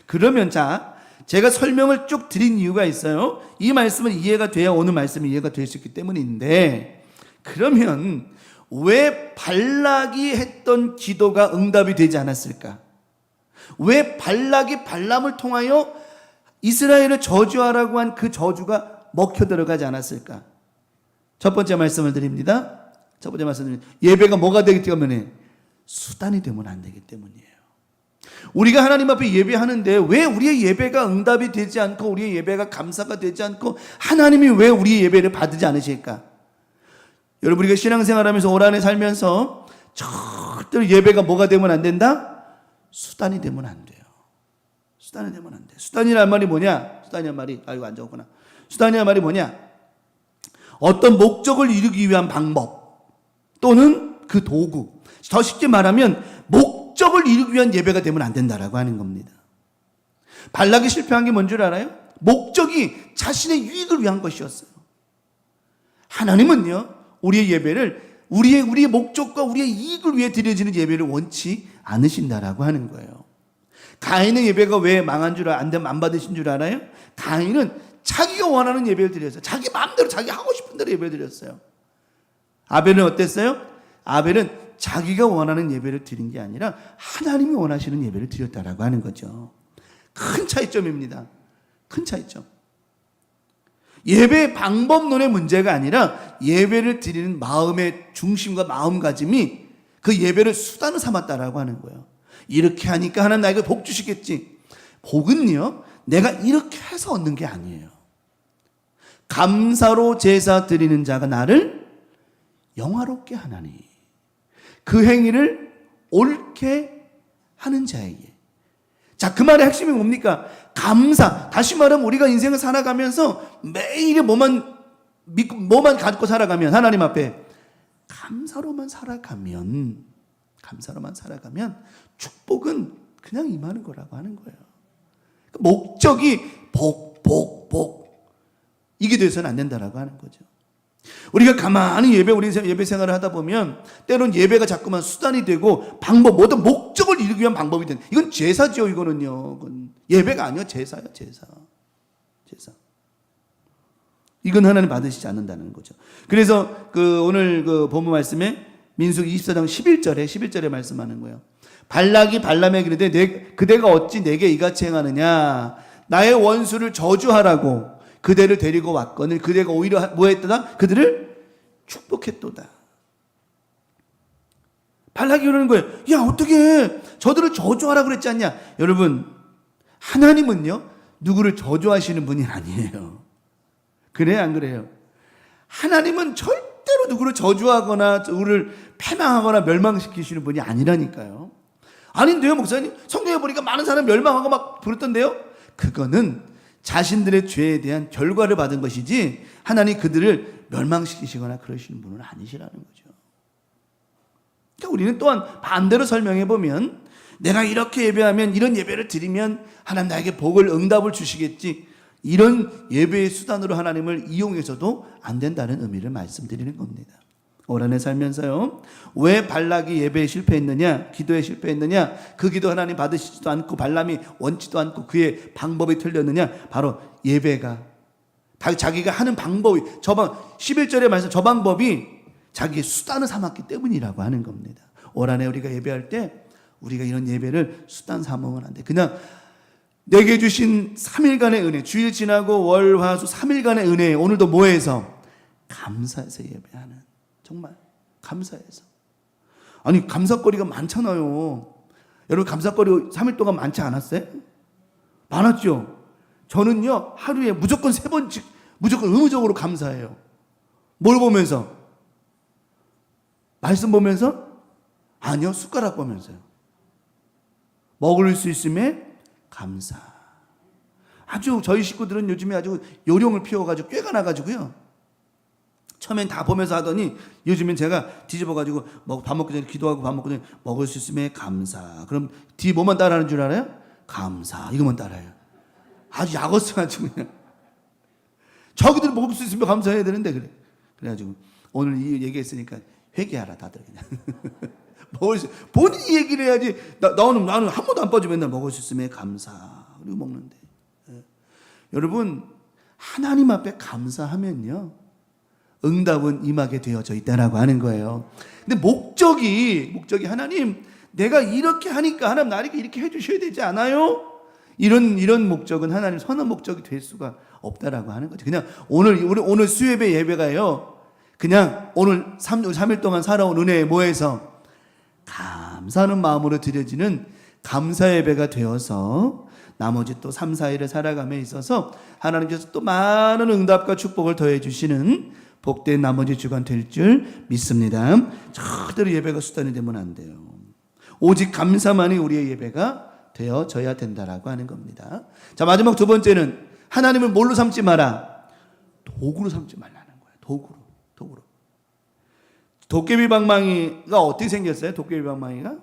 그러면 제가 설명을 쭉 드린 이유가 있어요. 이 말씀은 이해가 돼야 오늘 말씀이 이해가 될 수 있기 때문인데, 그러면 왜 발락이 했던 기도가 응답이 되지 않았을까? 왜 발락이 발람을 통하여 이스라엘을 저주하라고 한 그 저주가 먹혀 들어가지 않았을까? 첫 번째 말씀을 드립니다. 예배가 뭐가 되기 때문에? 수단이 되면 안 되기 때문이에요. 우리가 하나님 앞에 예배하는데 왜 우리의 예배가 응답이 되지 않고 우리의 예배가 감사가 되지 않고 하나님이 왜 우리의 예배를 받지 않으실까? 여러분, 우리가 신앙생활하면서 올 한해 살면서 절대로 예배가 뭐가 되면 안 된다? 수단이 되면 안 돼요. 수단이 되면 안 돼. 수단이란 말이 뭐냐? 수단이란 말이 뭐냐? 어떤 목적을 이루기 위한 방법 또는 그 도구. 더 쉽게 말하면 목적을 이루기 위한 예배가 되면 안 된다라고 하는 겁니다. 발락이 실패한 게 뭔 줄 알아요? 목적이 자신의 유익을 위한 것이었어요. 하나님은요, 우리의 예배를 우리의 목적과 우리의 이익을 위해 드려지는 예배를 원치 않으신다라고 하는 거예요. 가인의 예배가 왜 안 받으신 줄 알아요? 가인은 자기가 원하는 예배를 드렸어요. 자기 마음대로 자기 하고 싶은 대로 예배를 드렸어요. 아벨은 어땠어요? 아벨은 자기가 원하는 예배를 드린 게 아니라 하나님이 원하시는 예배를 드렸다라고 하는 거죠. 큰 차이점입니다. 큰 차이점. 예배의 방법론의 문제가 아니라 예배를 드리는 마음의 중심과 마음가짐이 그 예배를 수단을 삼았다라고 하는 거예요. 이렇게 하니까 하나님 나에게 복 주시겠지. 복은요, 내가 이렇게 해서 얻는 게 아니에요. 감사로 제사 드리는 자가 나를 영화롭게 하나니 그 행위를 옳게 하는 자에게. 그 말의 핵심이 뭡니까? 감사. 다시 말하면 우리가 인생을 살아가면서 매일의 뭐만 갖고 살아가면, 하나님 앞에 감사로만 살아가면 축복은 그냥 임하는 거라고 하는 거예요. 목적이 복 이게 돼서는 안 된다라고 하는 거죠. 우리가 가만히 우리 예배 생활을 하다 보면 때론 예배가 자꾸만 수단이 되고 모든 목적을 이루기 위한 방법이 되는, 이건 제사죠. 이건 예배가 아니요, 제사요. 제사. 이건 하나님 받으시지 않는다는 거죠. 그래서 오늘 본문 말씀에 민수기 24장 11절에 말씀하는 거예요. 발락이 발람에게 이르되 그대가 어찌 내게 이같이 행하느냐? 나의 원수를 저주하라고 그대를 데리고 왔거늘 그대가 오히려 뭐 했더라? 그들을 축복했도다. 발락이 그러는 거예요. 야, 어떻게 저들을 저주하라 그랬지 않냐? 여러분, 하나님은요, 누구를 저주하시는 분이 아니에요. 그래요, 안 그래요? 하나님은 절대로 누구를 저주하거나 누구를 패망하거나 멸망시키시는 분이 아니라니까요. 아닌데요, 목사님? 성경에 보니까 많은 사람 멸망하고 막 그랬던데요? 그거는 자신들의 죄에 대한 결과를 받은 것이지 하나님 그들을 멸망시키시거나 그러시는 분은 아니시라는 거죠. 그러니까 우리는 또한 반대로 설명해 보면 내가 이렇게 예배하면, 이런 예배를 드리면 하나님 나에게 복을, 응답을 주시겠지, 이런 예배의 수단으로 하나님을 이용해서도 안 된다는 의미를 말씀드리는 겁니다. 올 한 해 살면서요, 왜 발락이 예배에 실패했느냐, 기도에 실패했느냐, 그 기도 하나님 받으시지도 않고 발람이 원치도 않고 그의 방법이 틀렸느냐, 바로 예배가 자기가 하는 방법이 11절에 말씀, 저 방법이 자기의 수단을 삼았기 때문이라고 하는 겁니다. 올 한 해 우리가 예배할 때 우리가 이런 예배를 수단 삼으면 안 돼. 그냥 내게 주신 3일간의 은혜, 주일 지나고 월, 화, 수 3일간의 은혜, 오늘도 뭐해서? 감사해서 예배하는, 정말 감사해서. 아니, 감사거리가 많잖아요. 여러분, 감사거리 3일 동안 많지 않았어요? 많았죠? 저는요, 하루에 무조건 3번씩 무조건 의무적으로 감사해요. 뭘 보면서? 말씀 보면서? 아니요, 숟가락 보면서요. 먹을 수 있음에 감사. 아주 저희 식구들은 요즘에 아주 요령을 피워가지고 꾀가 나가지고요, 처음엔 다 보면서 하더니 요즘엔 제가 뒤집어가지고 밥 먹기 전에 기도하고 밥 먹기 전에 먹을 수 있음에 감사. 그럼 뒤에 뭐만 따라하는 줄 알아요? 감사. 이것만 따라해요. 아주 약어스가지고 그냥. 저기들 먹을 수 있으면 감사해야 되는데 그래. 그래가지고 오늘 이 얘기했으니까 회개하라 다들 그냥. 먹을 수, 본인이 얘기를 해야지. 나는 한 번도 안 빠져 맨날 먹을 수 있으면 감사. 그리고 먹는데. 예. 여러분, 하나님 앞에 감사하면요, 응답은 임하게 되어져 있다라고 하는 거예요. 근데 목적이 하나님, 내가 이렇게 하니까 하나님 나에게 이렇게 해주셔야 되지 않아요? 이런 목적은 하나님 선한 목적이 될 수가 없다라고 하는 거죠. 그냥 오늘 수요예배 예배가요, 그냥 오늘 3일 동안 살아온 은혜에 뭐해서 감사하는 마음으로 드려지는 감사 예배가 되어서 나머지 또 3, 4일을 살아감에 있어서 하나님께서 또 많은 응답과 축복을 더해 주시는 복된 나머지 주간 될 줄 믿습니다. 절대로 예배가 수단이 되면 안 돼요. 오직 감사만이 우리의 예배가 되어져야 된다라고 하는 겁니다. 자, 마지막 두 번째는 하나님을 뭘로 삼지 마라? 도구로 삼지 말라는 거예요. 도구로. 도깨비 방망이가 어떻게 생겼어요? 도깨비 방망이가?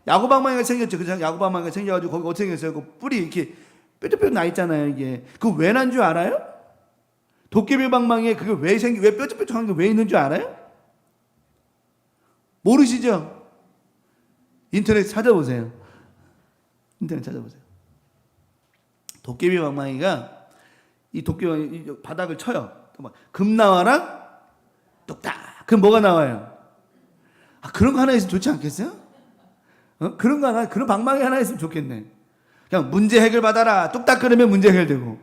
야구 방망이가 생겼죠. 그죠? 야구 방망이가 생겨가지고 거기 어떻게 생겼어요? 그 뿔이 이렇게 뾰족뾰족 나 있잖아요. 이게 그 왜 난 줄 알아요? 도깨비 방망이에 그게 왜 뾰족뾰족한 게 왜 있는 줄 알아요? 모르시죠? 인터넷 찾아보세요. 도깨비 방망이가 이 도깨비 바닥을 쳐요. 금 나와라 뚝딱. 그럼 뭐가 나와요? 그런 거 하나 있으면 좋지 않겠어요? 그런 거 하나, 그런 방망이 하나 있으면 좋겠네. 그냥 문제 해결 받아라 뚝딱 그러면 문제 해결되고,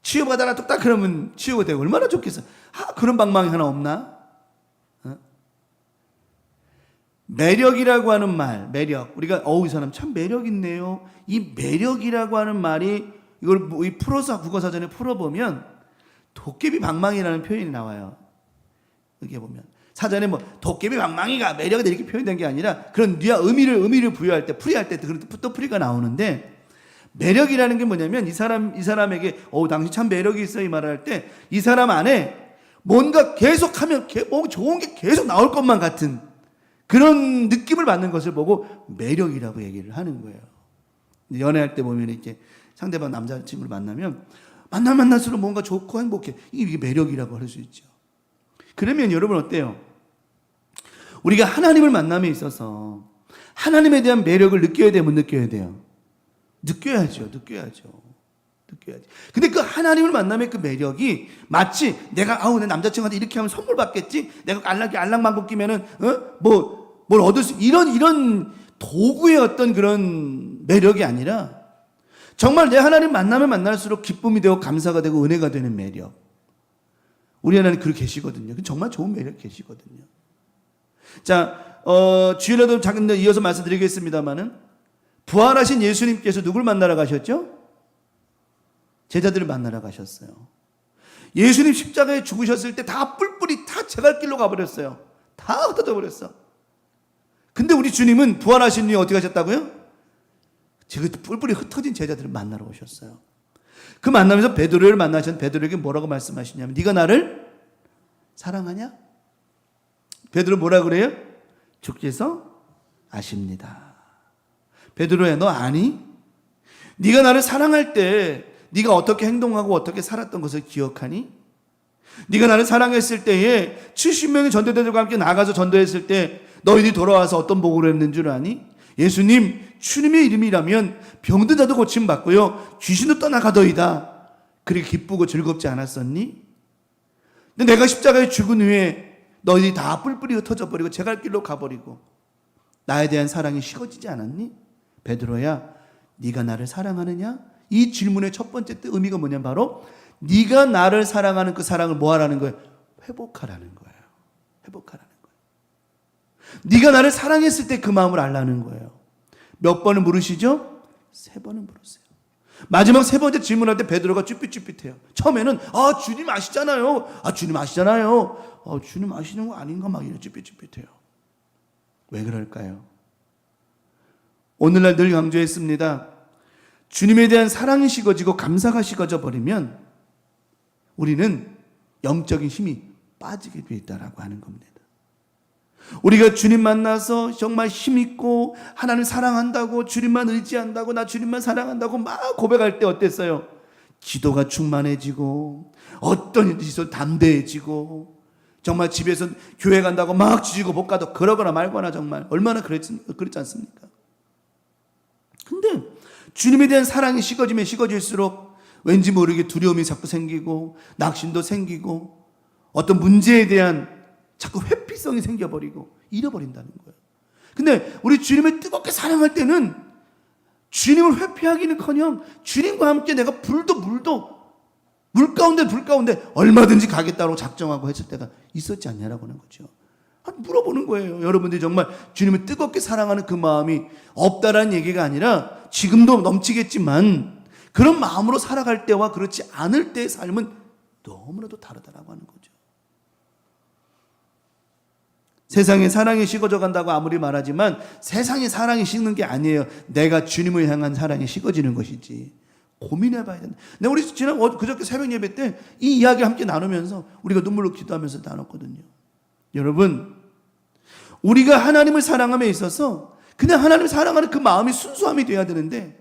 치유 받아라 뚝딱 그러면 치유가 되고, 얼마나 좋겠어. 그런 방망이 하나 없나? 매력이라고 하는 말, 매력. 우리가 이 사람 참 매력 있네요. 이 매력이라고 하는 말이, 이걸 풀어서 국어사전에 풀어보면 도깨비 방망이라는 표현이 나와요. 여기 보면 사전에 도깨비 방망이가 매력이다 이렇게 표현된 게 아니라, 그런 의미를 부여할 때, 풀이할 때 또 풀이가 나오는데, 매력이라는 게 뭐냐면 이 사람에게 당신 참 매력이 있어 이 말을 할 때 이 사람 안에 뭔가 계속하면 뭔가 좋은 게 계속 나올 것만 같은 그런 느낌을 받는 것을 보고 매력이라고 얘기를 하는 거예요. 연애할 때 보면 이렇게 상대방 남자친구를 만나면 만날수록 뭔가 좋고 행복해. 이게 매력이라고 할 수 있죠. 그러면 여러분 어때요? 우리가 하나님을 만남에 있어서 하나님에 대한 매력을 느껴야 돼요? 못 느껴야 돼요? 느껴야죠. 근데 그 하나님을 만남의 그 매력이 마치 내가 내 남자친구한테 이렇게 하면 선물 받겠지? 내가 알랑방구 끼면은 뭘 얻을 수, 이런 도구의 어떤 그런 매력이 아니라 정말 내 하나님 만나면 만날수록 기쁨이 되고 감사가 되고 은혜가 되는 매력. 우리 하나님 그렇게 계시거든요. 정말 좋은 매력 계시거든요. 자, 주일에도 작은데 이어서 말씀드리겠습니다만은 부활하신 예수님께서 누굴 만나러 가셨죠? 제자들을 만나러 가셨어요. 예수님 십자가에 죽으셨을 때 다 뿔뿔이 다 제갈길로 가버렸어요. 다 흩어져 버렸어. 근데 우리 주님은 부활하신 후에 어떻게 하셨다고요? 그 뿔뿔이 흩어진 제자들을 만나러 오셨어요. 그 만나면서 베드로를 만나신 베드로에게 뭐라고 말씀하시냐면 네가 나를 사랑하냐? 베드로 뭐라 그래요? 주께서 아십니다. 베드로야 너 아니? 네가 나를 사랑할 때 네가 어떻게 행동하고 어떻게 살았던 것을 기억하니? 네가 나를 사랑했을 때에 70명의 전도자들과 함께 나가서 전도했을 때 너희들이 돌아와서 어떤 복을 했는 줄 아니? 예수님 주님의 이름이라면 병든 자도 고침받고요 귀신도 떠나가더이다. 그렇게 기쁘고 즐겁지 않았었니? 근데 내가 십자가에 죽은 후에 너희들이 다 뿔뿔이 흩어져 버리고 제갈길로 가버리고 나에 대한 사랑이 식어지지 않았니? 베드로야 네가 나를 사랑하느냐? 이 질문의 첫 번째 의미가 뭐냐면 바로 네가 나를 사랑하는 그 사랑을 뭐 하라는 거예요? 회복하라는 거예요. 회복하라는 거예요. 네가 나를 사랑했을 때 그 마음을 알라는 거예요. 몇 번을 물으시죠? 3번을 물으세요. 마지막 3번째 질문할 때 베드로가 쭈삣쭈삣해요. 처음에는 주님 아시잖아요. 주님 아시잖아요. 주님 아시는 거 아닌가 막 이래 쭈삣쭈삣해요. 왜 그럴까요? 오늘날 늘 강조했습니다. 주님에 대한 사랑이 식어지고 감사가 식어져 버리면 우리는 영적인 힘이 빠지게 돼 있다라고 하는 겁니다. 우리가 주님 만나서 정말 힘있고 하나님 사랑한다고 주님만 의지한다고 나 주님만 사랑한다고 막 고백할 때 어땠어요? 기도가 충만해지고 어떤 일이 있어도 담대해지고 정말 집에서 교회 간다고 막 지지고 못 가도 그러거나 말거나 정말 얼마나 그렇지 않습니까? 근데 주님에 대한 사랑이 식어지면 식어질수록 왠지 모르게 두려움이 자꾸 생기고 낙심도 생기고 어떤 문제에 대한 자꾸 회피성이 생겨버리고 잃어버린다는 거예요. 근데 우리 주님을 뜨겁게 사랑할 때는 주님을 회피하기는커녕 주님과 함께 내가 물도 물 가운데 얼마든지 가겠다고 작정하고 했을 때가 있었지 않냐라고 하는 거죠. 물어보는 거예요. 여러분들이 정말 주님을 뜨겁게 사랑하는 그 마음이 없다라는 얘기가 아니라 지금도 넘치겠지만 그런 마음으로 살아갈 때와 그렇지 않을 때의 삶은 너무나도 다르다라고 하는 거죠. 세상에 사랑이 식어져 간다고 아무리 말하지만 세상에 사랑이 식는 게 아니에요. 내가 주님을 향한 사랑이 식어지는 것이지. 고민해 봐야 된다. 내가 우리 지난 그저께 새벽 예배 때 이 이야기를 함께 나누면서 우리가 눈물로 기도하면서 나눴거든요. 여러분, 우리가 하나님을 사랑함에 있어서 그냥 하나님을 사랑하는 그 마음이 순수함이 돼야 되는데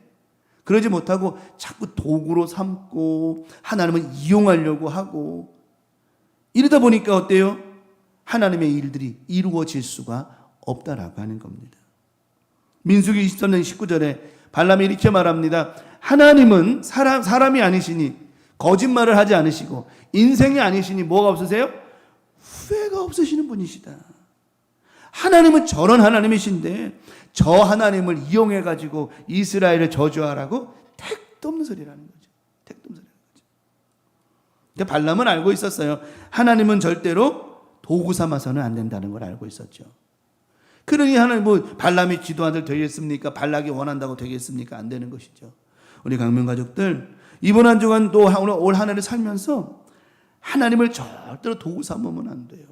그러지 못하고 자꾸 도구로 삼고 하나님을 이용하려고 하고 이러다 보니까 어때요? 하나님의 일들이 이루어질 수가 없다라고 하는 겁니다. 민수기 23장 19절에 발람이 이렇게 말합니다. 하나님은 사람이 아니시니 거짓말을 하지 않으시고 인생이 아니시니 뭐가 없으세요? 후회가 없으시는 분이시다. 하나님은 저런 하나님이신데 저 하나님을 이용해가지고 이스라엘을 저주하라고 택도 없는 소리라는 거죠. 택도 없는 소리라는 거죠. 근데 발람은 알고 있었어요. 하나님은 절대로 도구 삼아서는 안 된다는 걸 알고 있었죠. 그러니 하나님 발람이 기도한 대로 되겠습니까? 발락이 원한다고 되겠습니까? 안 되는 것이죠. 우리 강명 가족들 이번 한 주간 또 올 한 해를 살면서 하나님을 절대로 도구 삼으면 안 돼요.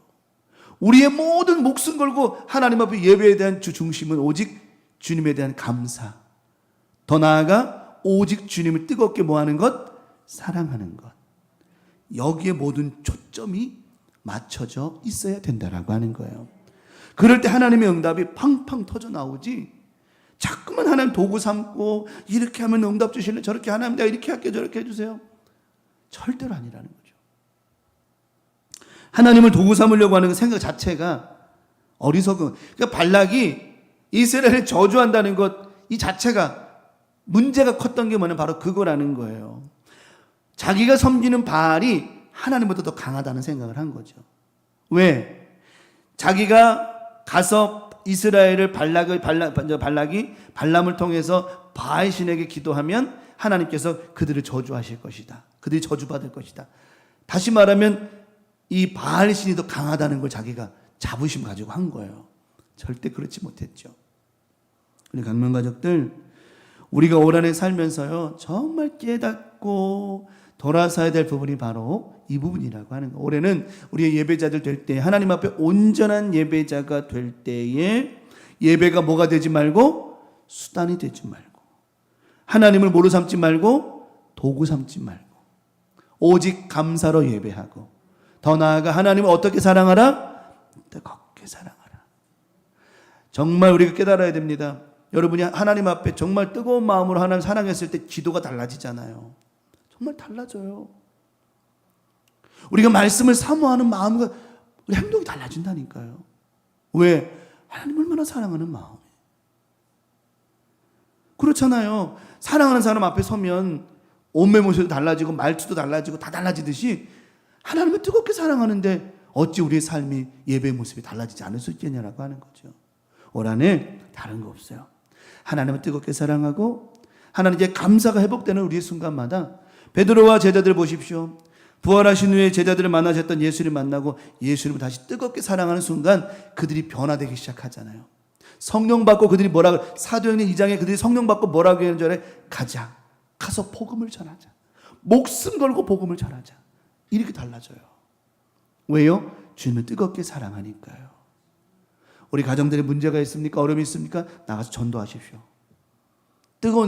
우리의 모든 목숨 걸고 하나님 앞에 예배에 대한 중심은 오직 주님에 대한 감사. 더 나아가 오직 주님을 뜨겁게 뭐하는 것? 사랑하는 것. 여기에 모든 초점이 맞춰져 있어야 된다라고 하는 거예요. 그럴 때 하나님의 응답이 팡팡 터져 나오지 자꾸만 하나님 도구 삼고 이렇게 하면 응답 주실래? 저렇게 하나님 내가 이렇게 할게요. 저렇게 해주세요. 절대로 아니라는 거죠. 하나님을 도구 삼으려고 하는 그 생각 자체가 어리석은. 그러니까 발락이 이스라엘을 저주한다는 것 이 자체가 문제가 컸던 게 뭐냐면 바로 그거라는 거예요. 자기가 섬기는 바알이 하나님보다 더 강하다는 생각을 한 거죠. 왜? 자기가 가서 이스라엘을 발락이 발람을 통해서 바알 신에게 기도하면 하나님께서 그들을 저주하실 것이다. 그들이 저주받을 것이다. 다시 말하면 이 바알 신이 더 강하다는 걸 자기가 자부심 가지고 한 거예요. 절대 그렇지 못했죠. 우리 강명 가족들, 우리가 올 한해 살면서요 정말 깨닫고 돌아서야 될 부분이 바로 이 부분이라고 하는 거예요. 올해는 우리의 예배자들 될 때, 하나님 앞에 온전한 예배자가 될 때에 예배가 뭐가 되지 말고 수단이 되지 말고, 하나님을 모로 삼지 말고 도구 삼지 말고, 오직 감사로 예배하고, 더 나아가 하나님을 어떻게 사랑하라? 뜨겁게 사랑하라. 정말 우리가 깨달아야 됩니다. 여러분이 하나님 앞에 정말 뜨거운 마음으로 하나님 사랑했을 때 기도가 달라지잖아요. 정말 달라져요. 우리가 말씀을 사모하는 마음과 우리 행동이 달라진다니까요. 왜? 하나님 얼마나 사랑하는 마음이에요. 그렇잖아요. 사랑하는 사람 앞에 서면 옷매 모습도 달라지고 말투도 달라지고 다 달라지듯이 하나님을 뜨겁게 사랑하는데 어찌 우리의 삶이 예배의 모습이 달라지지 않을 수 있겠냐라고 하는 거죠. 올 한해 다른 거 없어요. 하나님을 뜨겁게 사랑하고 하나님께 감사가 회복되는 우리의 순간마다, 베드로와 제자들 보십시오. 부활하신 후에 제자들을 만나셨던 예수를 만나고 예수님을 다시 뜨겁게 사랑하는 순간 그들이 변화되기 시작하잖아요. 성령 받고 그들이 뭐라고, 사도행전 2장에 그들이 성령 받고 뭐라고 하는 줄 알아요? 가서 복음을 전하자. 목숨 걸고 복음을 전하자. 이렇게 달라져요. 왜요? 주님을 뜨겁게 사랑하니까요. 우리 가정들에 문제가 있습니까? 어려움이 있습니까? 나가서 전도하십시오.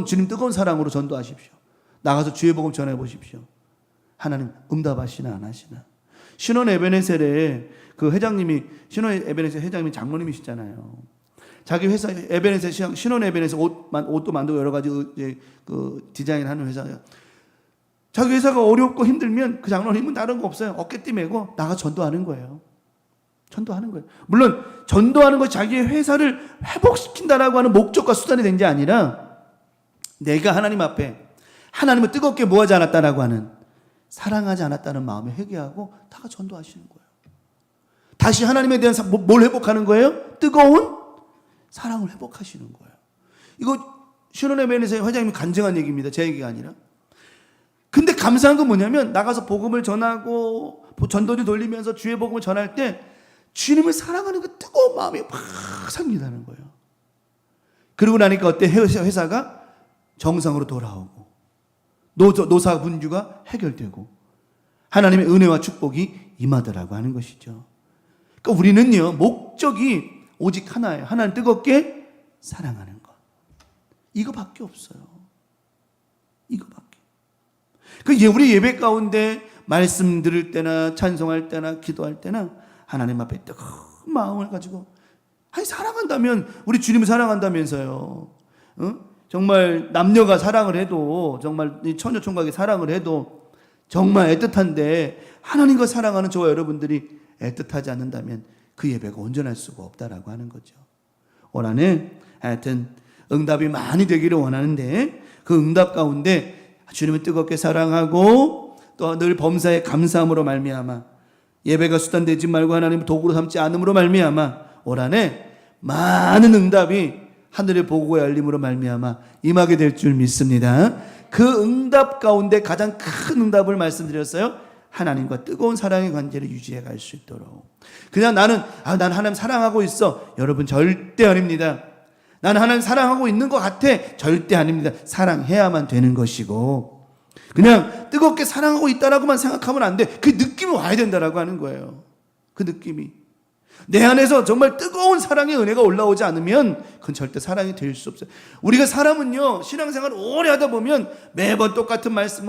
주님 뜨거운 사랑으로 전도하십시오. 나가서 주의 복음 전해 보십시오. 하나님 응답하시나 안 하시나. 신혼 에베네셀에 그 회장님이, 신혼 에베네셀 회장님이 장로님이시잖아요. 자기 회사 에베네셀, 신혼 에베네셀 옷도 만들고 여러 가지 그 디자인하는 회사예요. 자기 회사가 어렵고 힘들면 그 장로님은 다른 거 없어요. 어깨띠 메고 나가 전도하는 거예요. 전도하는 거예요. 물론 전도하는 것이 자기의 회사를 회복시킨다라고 하는 목적과 수단이 된 게 아니라, 내가 하나님 앞에 하나님을 뜨겁게 모하지 않았다라고 하는, 사랑하지 않았다는 마음에 회개하고 다가 전도하시는 거예요. 다시 하나님에 대한 뭘 회복하는 거예요? 뜨거운 사랑을 회복하시는 거예요. 이거 신혼에벤에서 회장님이 간증한 얘기입니다. 제 얘기가 아니라. 근데 감사한 건 뭐냐면, 나가서 복음을 전하고 전도지 돌리면서 주의 복음을 전할 때 주님을 사랑하는 그 뜨거운 마음이 팍 생긴다는 거예요. 그러고 나니까 어때? 회사가 정상으로 돌아오고 노사 분주가 해결되고 하나님의 은혜와 축복이 임하더라고 하는 것이죠. 그러니까 우리는요, 목적이 오직 하나예요. 하나님 뜨겁게 사랑하는 것. 이거밖에 없어요. 이거밖에. 우리 예배 가운데 말씀 들을 때나 찬송할 때나 기도할 때나 하나님 앞에 뜨거운 마음을 가지고, 아니 사랑한다면, 우리 주님을 사랑한다면서요. 정말 남녀가 사랑을 해도, 정말 처녀 총각이 사랑을 해도 정말 애틋한데, 하나님과 사랑하는 저와 여러분들이 애틋하지 않는다면 그 예배가 온전할 수가 없다라고 하는 거죠. 올 한해 하여튼 응답이 많이 되기를 원하는데, 그 응답 가운데 주님을 뜨겁게 사랑하고 또 늘 범사에 감사함으로 말미암아, 예배가 수단되지 말고 하나님을 도구로 삼지 않음으로 말미암아 올 한해 많은 응답이 하늘의 보고의 알림으로 말미암아 임하게 될 줄 믿습니다. 그 응답 가운데 가장 큰 응답을 말씀드렸어요. 하나님과 뜨거운 사랑의 관계를 유지해 갈 수 있도록. 그냥 난 하나님 사랑하고 있어. 여러분 절대 아닙니다. 나는 하나님 사랑하고 있는 것 같아. 절대 아닙니다. 사랑해야만 되는 것이고, 그냥 뜨겁게 사랑하고 있다라고만 생각하면 안 돼. 그 느낌이 와야 된다라고 하는 거예요. 그 느낌이. 내 안에서 정말 뜨거운 사랑의 은혜가 올라오지 않으면 그건 절대 사랑이 될 수 없어요. 우리가 사람은요, 신앙생활 오래 하다 보면 매번 똑같은 말씀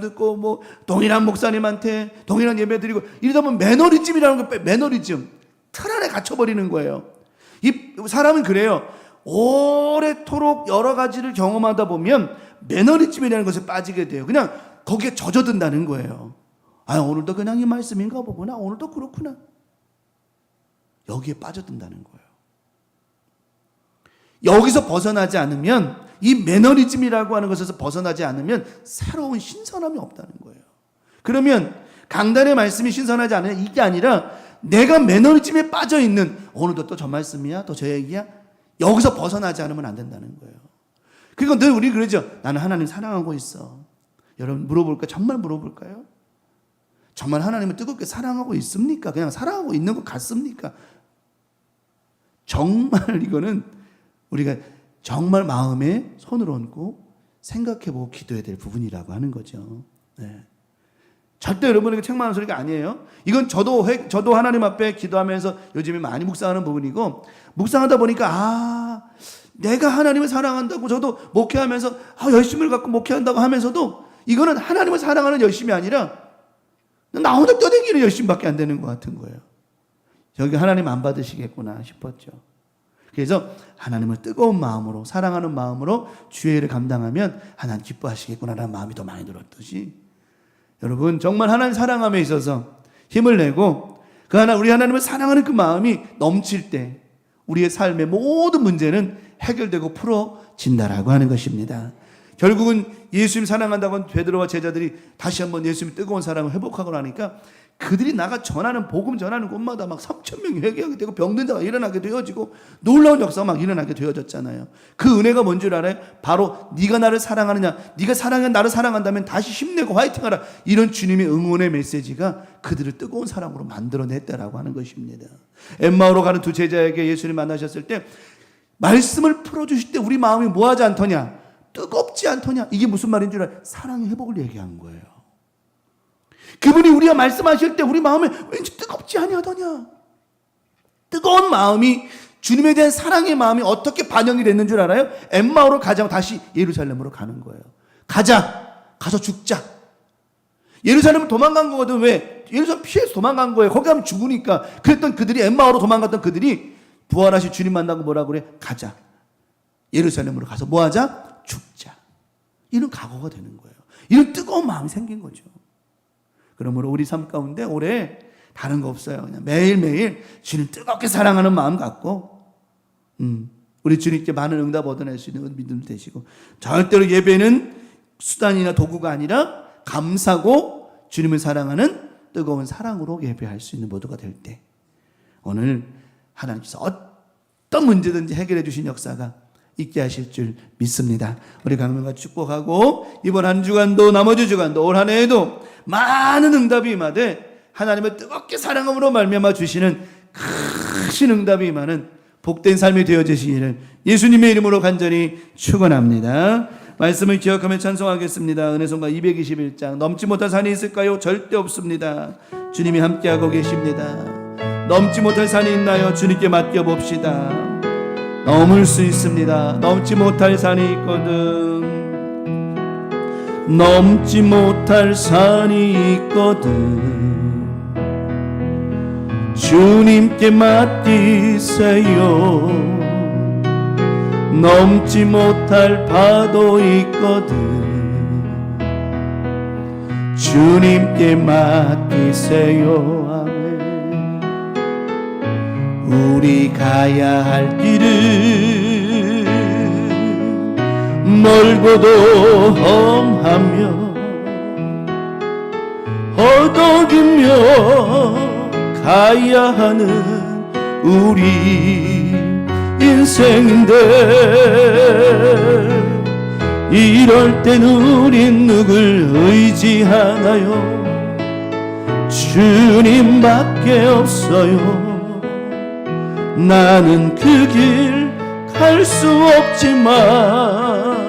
듣고 동일한 목사님한테 동일한 예배 드리고 이러다 보면 매너리즘이라는 거, 매너리즘 틀 안에 갇혀버리는 거예요. 이 사람은 그래요. 오래도록 여러 가지를 경험하다 보면 매너리즘이라는 것에 빠지게 돼요. 그냥 거기에 젖어든다는 거예요. 오늘도 그냥 이 말씀인가 보구나. 오늘도 그렇구나. 여기에 빠져든다는 거예요. 여기서 벗어나지 않으면, 이 매너리즘이라고 하는 것에서 벗어나지 않으면 새로운 신선함이 없다는 거예요. 그러면 강단의 말씀이 신선하지 않으냐, 이게 아니라 내가 매너리즘에 빠져있는, 오늘도 또 저 말씀이야? 또 저 얘기야? 여기서 벗어나지 않으면 안 된다는 거예요. 그러니까 늘 우리 그러죠. 나는 하나님 사랑하고 있어. 여러분 물어볼까요? 정말 물어볼까요? 정말 하나님을 뜨겁게 사랑하고 있습니까? 그냥 사랑하고 있는 것 같습니까? 정말 이거는 우리가 정말 마음에 손을 얹고 생각해보고 기도해야 될 부분이라고 하는 거죠. 네. 절대 여러분에게 책망하는 소리가 아니에요. 이건 저도 하나님 앞에 기도하면서 요즘에 많이 묵상하는 부분이고, 묵상하다 보니까 내가 하나님을 사랑한다고 저도 목회하면서 열심을 갖고 목회한다고 하면서도 이거는 하나님을 사랑하는 열심이 아니라 나 혼자 떠다니는 열심밖에 안 되는 것 같은 거예요. 여기 하나님 안 받으시겠구나 싶었죠. 그래서 하나님을 뜨거운 마음으로 사랑하는 마음으로 주의 일을 감당하면 하나님 기뻐하시겠구나라는 마음이 더 많이 들었듯이, 여러분 정말 하나님 사랑함에 있어서 힘을 내고 우리 하나님을 사랑하는 그 마음이 넘칠 때 우리의 삶의 모든 문제는 해결되고 풀어진다라고 하는 것입니다. 결국은 예수님 사랑한다고 베드로와 제자들이 다시 한번 예수님의 뜨거운 사랑을 회복하고 나니까 그들이 나가 복음 전하는 곳마다 막 3,000명이 회개하게 되고 병든 자가 일어나게 되어지고 놀라운 역사가 막 일어나게 되어졌잖아요. 그 은혜가 뭔 줄 알아요? 바로 네가 나를 사랑하느냐, 네가 나를 사랑한다면 다시 힘내고 화이팅하라, 이런 주님의 응원의 메시지가 그들을 뜨거운 사랑으로 만들어냈다라고 하는 것입니다. 엠마오로 가는 두 제자에게 예수님 만나셨을 때 말씀을 풀어주실 때 우리 마음이 뭐하지 않더냐, 뜨겁지 않더냐, 이게 무슨 말인 줄 알아요? 사랑의 회복을 얘기한 거예요. 그분이 우리가 말씀하실 때 우리 마음에 왠지 뜨겁지 아니하더냐. 뜨거운 마음이, 주님에 대한 사랑의 마음이 어떻게 반영이 됐는 줄 알아요? 엠마오로 가자고 다시 예루살렘으로 가는 거예요. 가서 죽자. 예루살렘을 도망간 거거든. 왜? 예루살렘 피해서 도망간 거예요. 거기 가면 죽으니까. 그랬던 그들이, 엠마오로 도망갔던 그들이 부활하신 주님 만나고 뭐라 그래? 가자. 예루살렘으로 가서 뭐 하자? 죽자. 이런 각오가 되는 거예요. 이런 뜨거운 마음이 생긴 거죠. 그러므로 우리 삶 가운데 올해 다른 거 없어요. 그냥 매일매일 주님 뜨겁게 사랑하는 마음 갖고, 우리 주님께 많은 응답 얻어낼 수 있는 믿음 되시고, 절대로 예배는 수단이나 도구가 아니라 감사고 주님을 사랑하는 뜨거운 사랑으로 예배할 수 있는 모두가 될 때, 오늘 하나님께서 어떤 문제든지 해결해 주신 역사가 있게 하실 줄 믿습니다. 우리 강명과 축복하고 이번 한 주간도 나머지 주간도 올 한 해에도 많은 응답이 임하되 하나님을 뜨겁게 사랑함으로 말미암아 주시는 크신 응답이 임하는 복된 삶이 되어지시기를 예수님의 이름으로 간절히 축원합니다. 말씀을 기억하며 찬송하겠습니다. 은혜송가 221장. 넘지 못할 산이 있을까요? 절대 없습니다. 주님이 함께하고 계십니다. 넘지 못할 산이 있나요? 주님께 맡겨봅시다. 넘을 수 있습니다. 넘지 못할 산이 있거든. 넘지 못할 산이 있거든. 주님께 맡기세요. 넘지 못할 바도 있거든. 주님께 맡기세요. 우리 가야 할 길은 멀고도 험하며 허덕이며 가야 하는 우리 인생인데, 이럴 땐 우린 누굴 의지하나요? 주님밖에 없어요. 나는 그 길 갈 수 없지만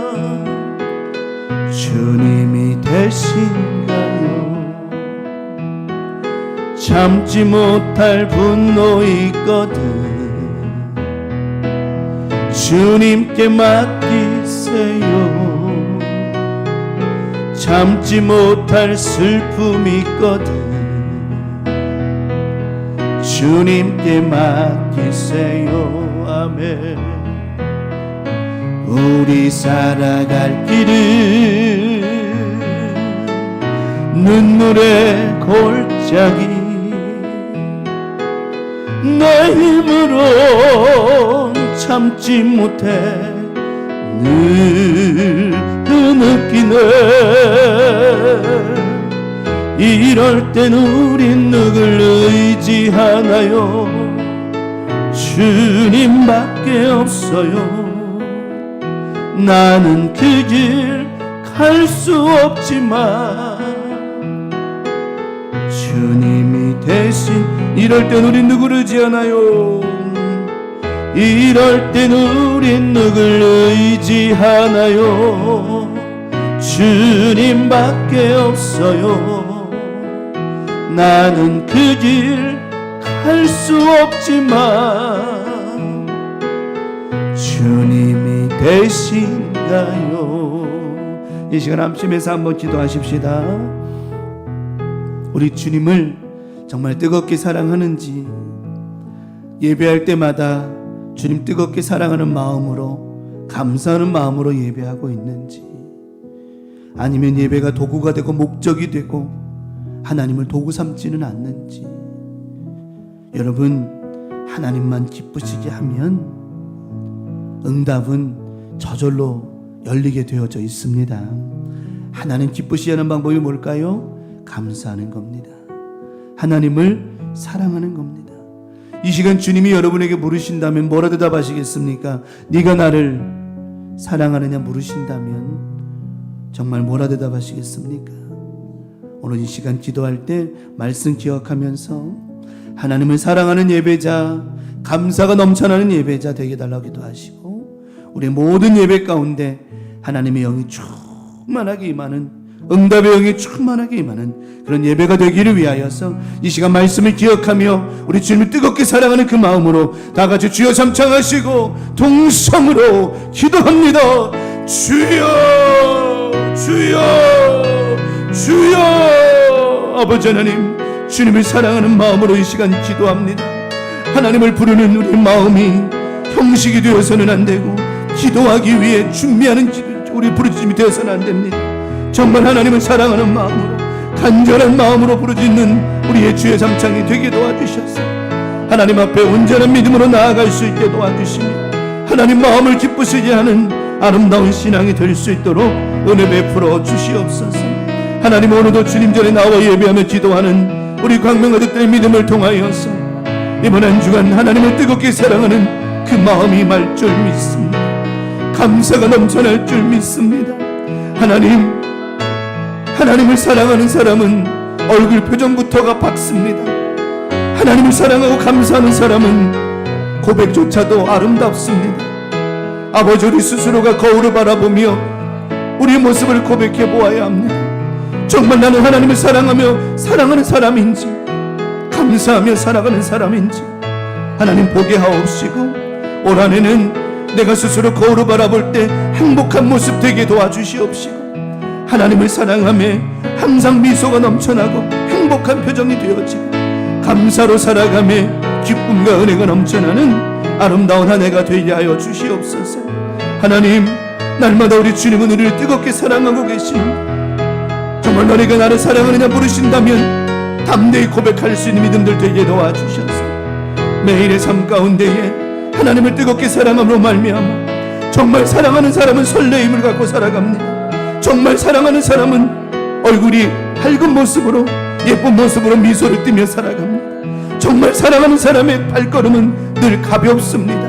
주님이 되신가요? 참지 못할 분노 있거든. 주님께 맡기세요. 참지 못할 슬픔 있거든. 주님께 맡기세요. 아멘. 우리 살아갈 길은 눈물의 골짜기, 내 힘으로 참지 못해 늘 흐느끼네. 이럴 땐 우린 누굴 의지하나요? 주님밖에 없어요. 나는 그 길 갈 수 없지만 주님이 대신. 이럴 땐 우린 누구를 의지하나요? 이럴 땐 우린 누굴 의지하나요? 주님밖에 없어요. 나는 그 길 갈 수 없지만 주님이 되신가요? 이 시간 함심에서 한번 기도하십시다. 우리 주님을 정말 뜨겁게 사랑하는지, 예배할 때마다 주님 뜨겁게 사랑하는 마음으로, 감사하는 마음으로 예배하고 있는지, 아니면 예배가 도구가 되고 목적이 되고 하나님을 도구 삼지는 않는지. 여러분, 하나님만 기쁘시게 하면 응답은 저절로 열리게 되어져 있습니다. 하나님 기쁘시게 하는 방법이 뭘까요? 감사하는 겁니다. 하나님을 사랑하는 겁니다. 이 시간 주님이 여러분에게 물으신다면 뭐라 대답하시겠습니까? 네가 나를 사랑하느냐 물으신다면 정말 뭐라 대답하시겠습니까? 오늘 이 시간 기도할 때 말씀 기억하면서 하나님을 사랑하는 예배자, 감사가 넘쳐나는 예배자 되게 달라고 기도하시고, 우리 모든 예배 가운데 하나님의 영이 충만하게 임하는, 응답의 영이 충만하게 임하는 그런 예배가 되기를 위하여서 이 시간 말씀을 기억하며 우리 주님을 뜨겁게 사랑하는 그 마음으로 다 같이 주여 삼창하시고 동성으로 기도합니다. 주여, 주여, 주여. 아버지 하나님, 주님을 사랑하는 마음으로 이 시간 기도합니다. 하나님을 부르는 우리 마음이 형식이 되어서는 안 되고, 기도하기 위해 준비하는 우리 부르짖음이 되어서는 안 됩니다. 정말 하나님을 사랑하는 마음으로, 간절한 마음으로 부르짖는 우리의 주의 삼창이 되게 도와주셔서 하나님 앞에 온전한 믿음으로 나아갈 수 있게 도와주시며, 하나님 마음을 기쁘시게 하는 아름다운 신앙이 될 수 있도록 은혜 베풀어 주시옵소서. 하나님, 오늘도 주님 전에 나와 예배하며 기도하는 우리 광명가족들의 믿음을 통하여서 이번 한 주간 하나님을 뜨겁게 사랑하는 그 마음이 말 줄 믿습니다. 감사가 넘쳐날 줄 믿습니다. 하나님을 사랑하는 사람은 얼굴 표정부터가 밝습니다. 하나님을 사랑하고 감사하는 사람은 고백조차도 아름답습니다. 아버지, 우리 스스로가 거울을 바라보며 우리의 모습을 고백해 보아야 합니다. 정말 나는 하나님을 사랑하며 사랑하는 사람인지, 감사하며 살아가는 사람인지 하나님 보게 하옵시고, 올 한해는 내가 스스로 거울을 바라볼 때 행복한 모습 되게 도와주시옵시고, 하나님을 사랑하며 항상 미소가 넘쳐나고 행복한 표정이 되어지고 감사로 살아가며 기쁨과 은혜가 넘쳐나는 아름다운 한 해가 되게 하여 주시옵소서. 하나님, 날마다 우리 주님은 우리를 뜨겁게 사랑하고 계십니다. 정말 너네가 나를 사랑하느냐 물으신다면 담대히 고백할 수 있는 믿음들 되게 도와주셔서 매일의 삶 가운데에 하나님을 뜨겁게 사랑함으로 말미암아 정말 사랑하는 사람은 설레임을 갖고 살아갑니다. 정말 사랑하는 사람은 얼굴이 밝은 모습으로, 예쁜 모습으로 미소를 띠며 살아갑니다. 정말 사랑하는 사람의 발걸음은 늘 가볍습니다.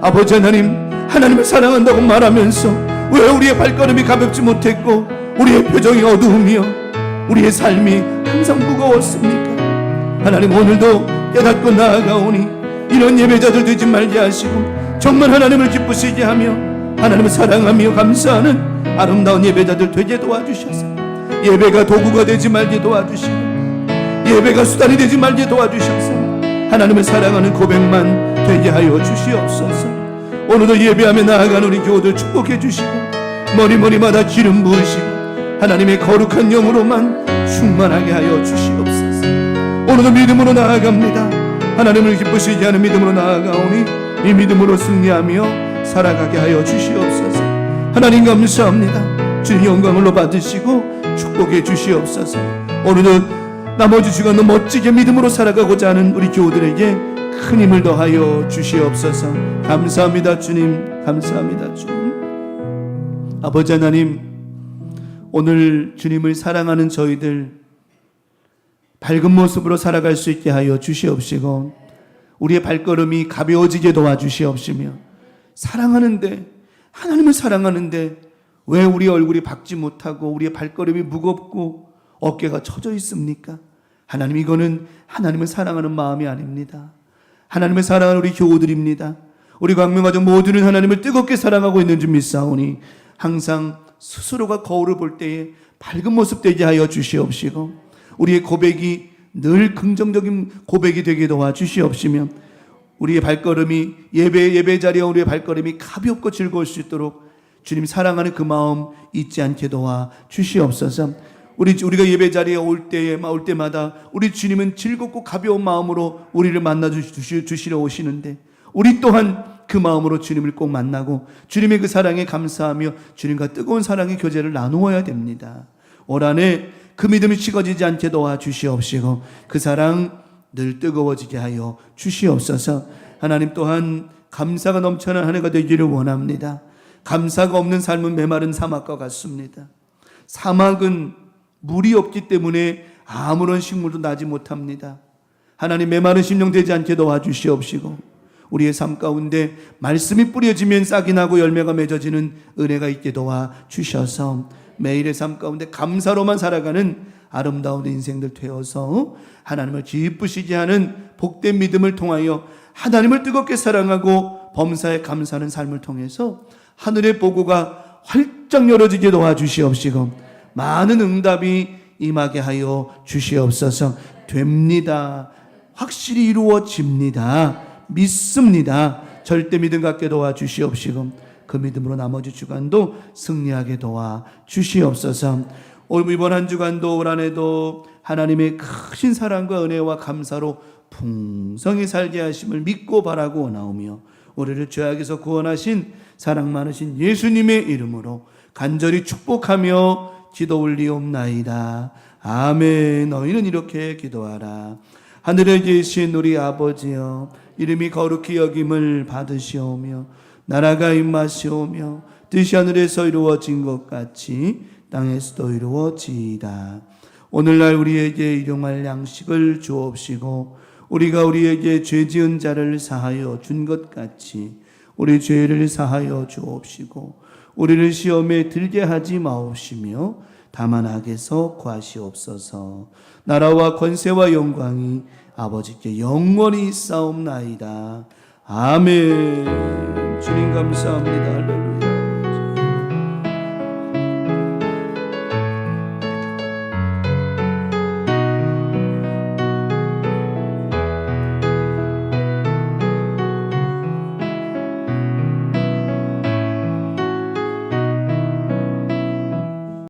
아버지 하나님, 하나님을 사랑한다고 말하면서 왜 우리의 발걸음이 가볍지 못했고 우리의 표정이 어두우며 우리의 삶이 항상 무거웠습니까? 하나님, 오늘도 깨닫고 나아가오니 이런 예배자들 되지 말게 하시고 정말 하나님을 기쁘시게 하며 하나님을 사랑하며 감사하는 아름다운 예배자들 되게 도와주셔서 예배가 도구가 되지 말게 도와주시고 예배가 수단이 되지 말게 도와주셔서 하나님을 사랑하는 고백만 되게 하여 주시옵소서. 오늘도 예배하며 나아가는 우리 교우들 축복해 주시고 머리마다 기름 부으시고 하나님의 거룩한 영으로만 충만하게 하여 주시옵소서. 오늘도 믿음으로 나아갑니다. 하나님을 기쁘시게 하는 믿음으로 나아가오니 이 믿음으로 승리하며 살아가게 하여 주시옵소서. 하나님 감사합니다. 주님 영광으로 받으시고 축복해 주시옵소서. 오늘도 나머지 주간도 멋지게 믿음으로 살아가고자 하는 우리 교우들에게 큰 힘을 더하여 주시옵소서. 감사합니다 주님, 감사합니다 주님. 아버지 하나님, 오늘 주님을 사랑하는 저희들 밝은 모습으로 살아갈 수 있게 하여 주시옵시고 우리의 발걸음이 가벼워지게 도와주시옵시며 사랑하는데, 하나님을 사랑하는데 왜 우리 얼굴이 밝지 못하고 우리의 발걸음이 무겁고 어깨가 처져 있습니까? 하나님, 이거는 하나님을 사랑하는 마음이 아닙니다. 하나님을 사랑하는 우리 교우들입니다. 우리 광명가족 모두는 하나님을 뜨겁게 사랑하고 있는 줄 믿사오니 항상 스스로가 거울을 볼 때에 밝은 모습 되게 하여 주시옵시고 우리의 고백이 늘 긍정적인 고백이 되게 도와주시옵시며 우리의 발걸음이 예배 자리에 우리의 발걸음이 가볍고 즐거울 수 있도록 주님 사랑하는 그 마음 잊지 않게 도와 주시옵소서. 우리가 예배 자리에 올 때마다 우리 주님은 즐겁고 가벼운 마음으로 우리를 만나 주시러 오시는데 우리 또한 그 마음으로 주님을 꼭 만나고 주님의 그 사랑에 감사하며 주님과 뜨거운 사랑의 교제를 나누어야 됩니다. 올 한해 그 믿음이 식어지지 않게 도와주시옵시고 그 사랑 늘 뜨거워지게 하여 주시옵소서. 하나님 또한 감사가 넘쳐나는 한 해가 되기를 원합니다. 감사가 없는 삶은 메마른 사막과 같습니다. 사막은 물이 없기 때문에 아무런 식물도 나지 못합니다. 하나님 메마른 심령 되지 않게 도와주시옵시고 우리의 삶 가운데 말씀이 뿌려지면 싹이 나고 열매가 맺어지는 은혜가 있게 도와주셔서 매일의 삶 가운데 감사로만 살아가는 아름다운 인생들 되어서 하나님을 기쁘시게 하는 복된 믿음을 통하여 하나님을 뜨겁게 사랑하고 범사에 감사하는 삶을 통해서 하늘의 보고가 활짝 열어지게 도와주시옵시고 많은 응답이 임하게 하여 주시옵소서. 됩니다. 확실히 이루어집니다. 믿습니다. 절대 믿음 갖게 도와주시옵시고 그 믿음으로 나머지 주간도 승리하게 도와주시옵소서. 이번 한 주간도 올 한해도 하나님의 크신 사랑과 은혜와 감사로 풍성히 살게 하심을 믿고 바라고 원하오며 우리를 죄악에서 구원하신 사랑 많으신 예수님의 이름으로 간절히 축복하며 기도 올리옵나이다. 아멘. 너희는 이렇게 기도하라. 하늘에 계신 우리 아버지여 이름이 거룩히 여김을 받으시오며 나라가 임하시오며 뜻이 하늘에서 이루어진 것 같이 땅에서도 이루어지이다. 오늘날 우리에게 일용할 양식을 주옵시고 우리가 우리에게 죄 지은 자를 사하여 준 것 같이 우리 죄를 사하여 주옵시고 우리를 시험에 들게 하지 마옵시며 다만 악에서 구하시옵소서. 나라와 권세와 영광이 아버지께 영원히 있사옵나이다. 아멘. 주님 감사합니다. 할렐루야.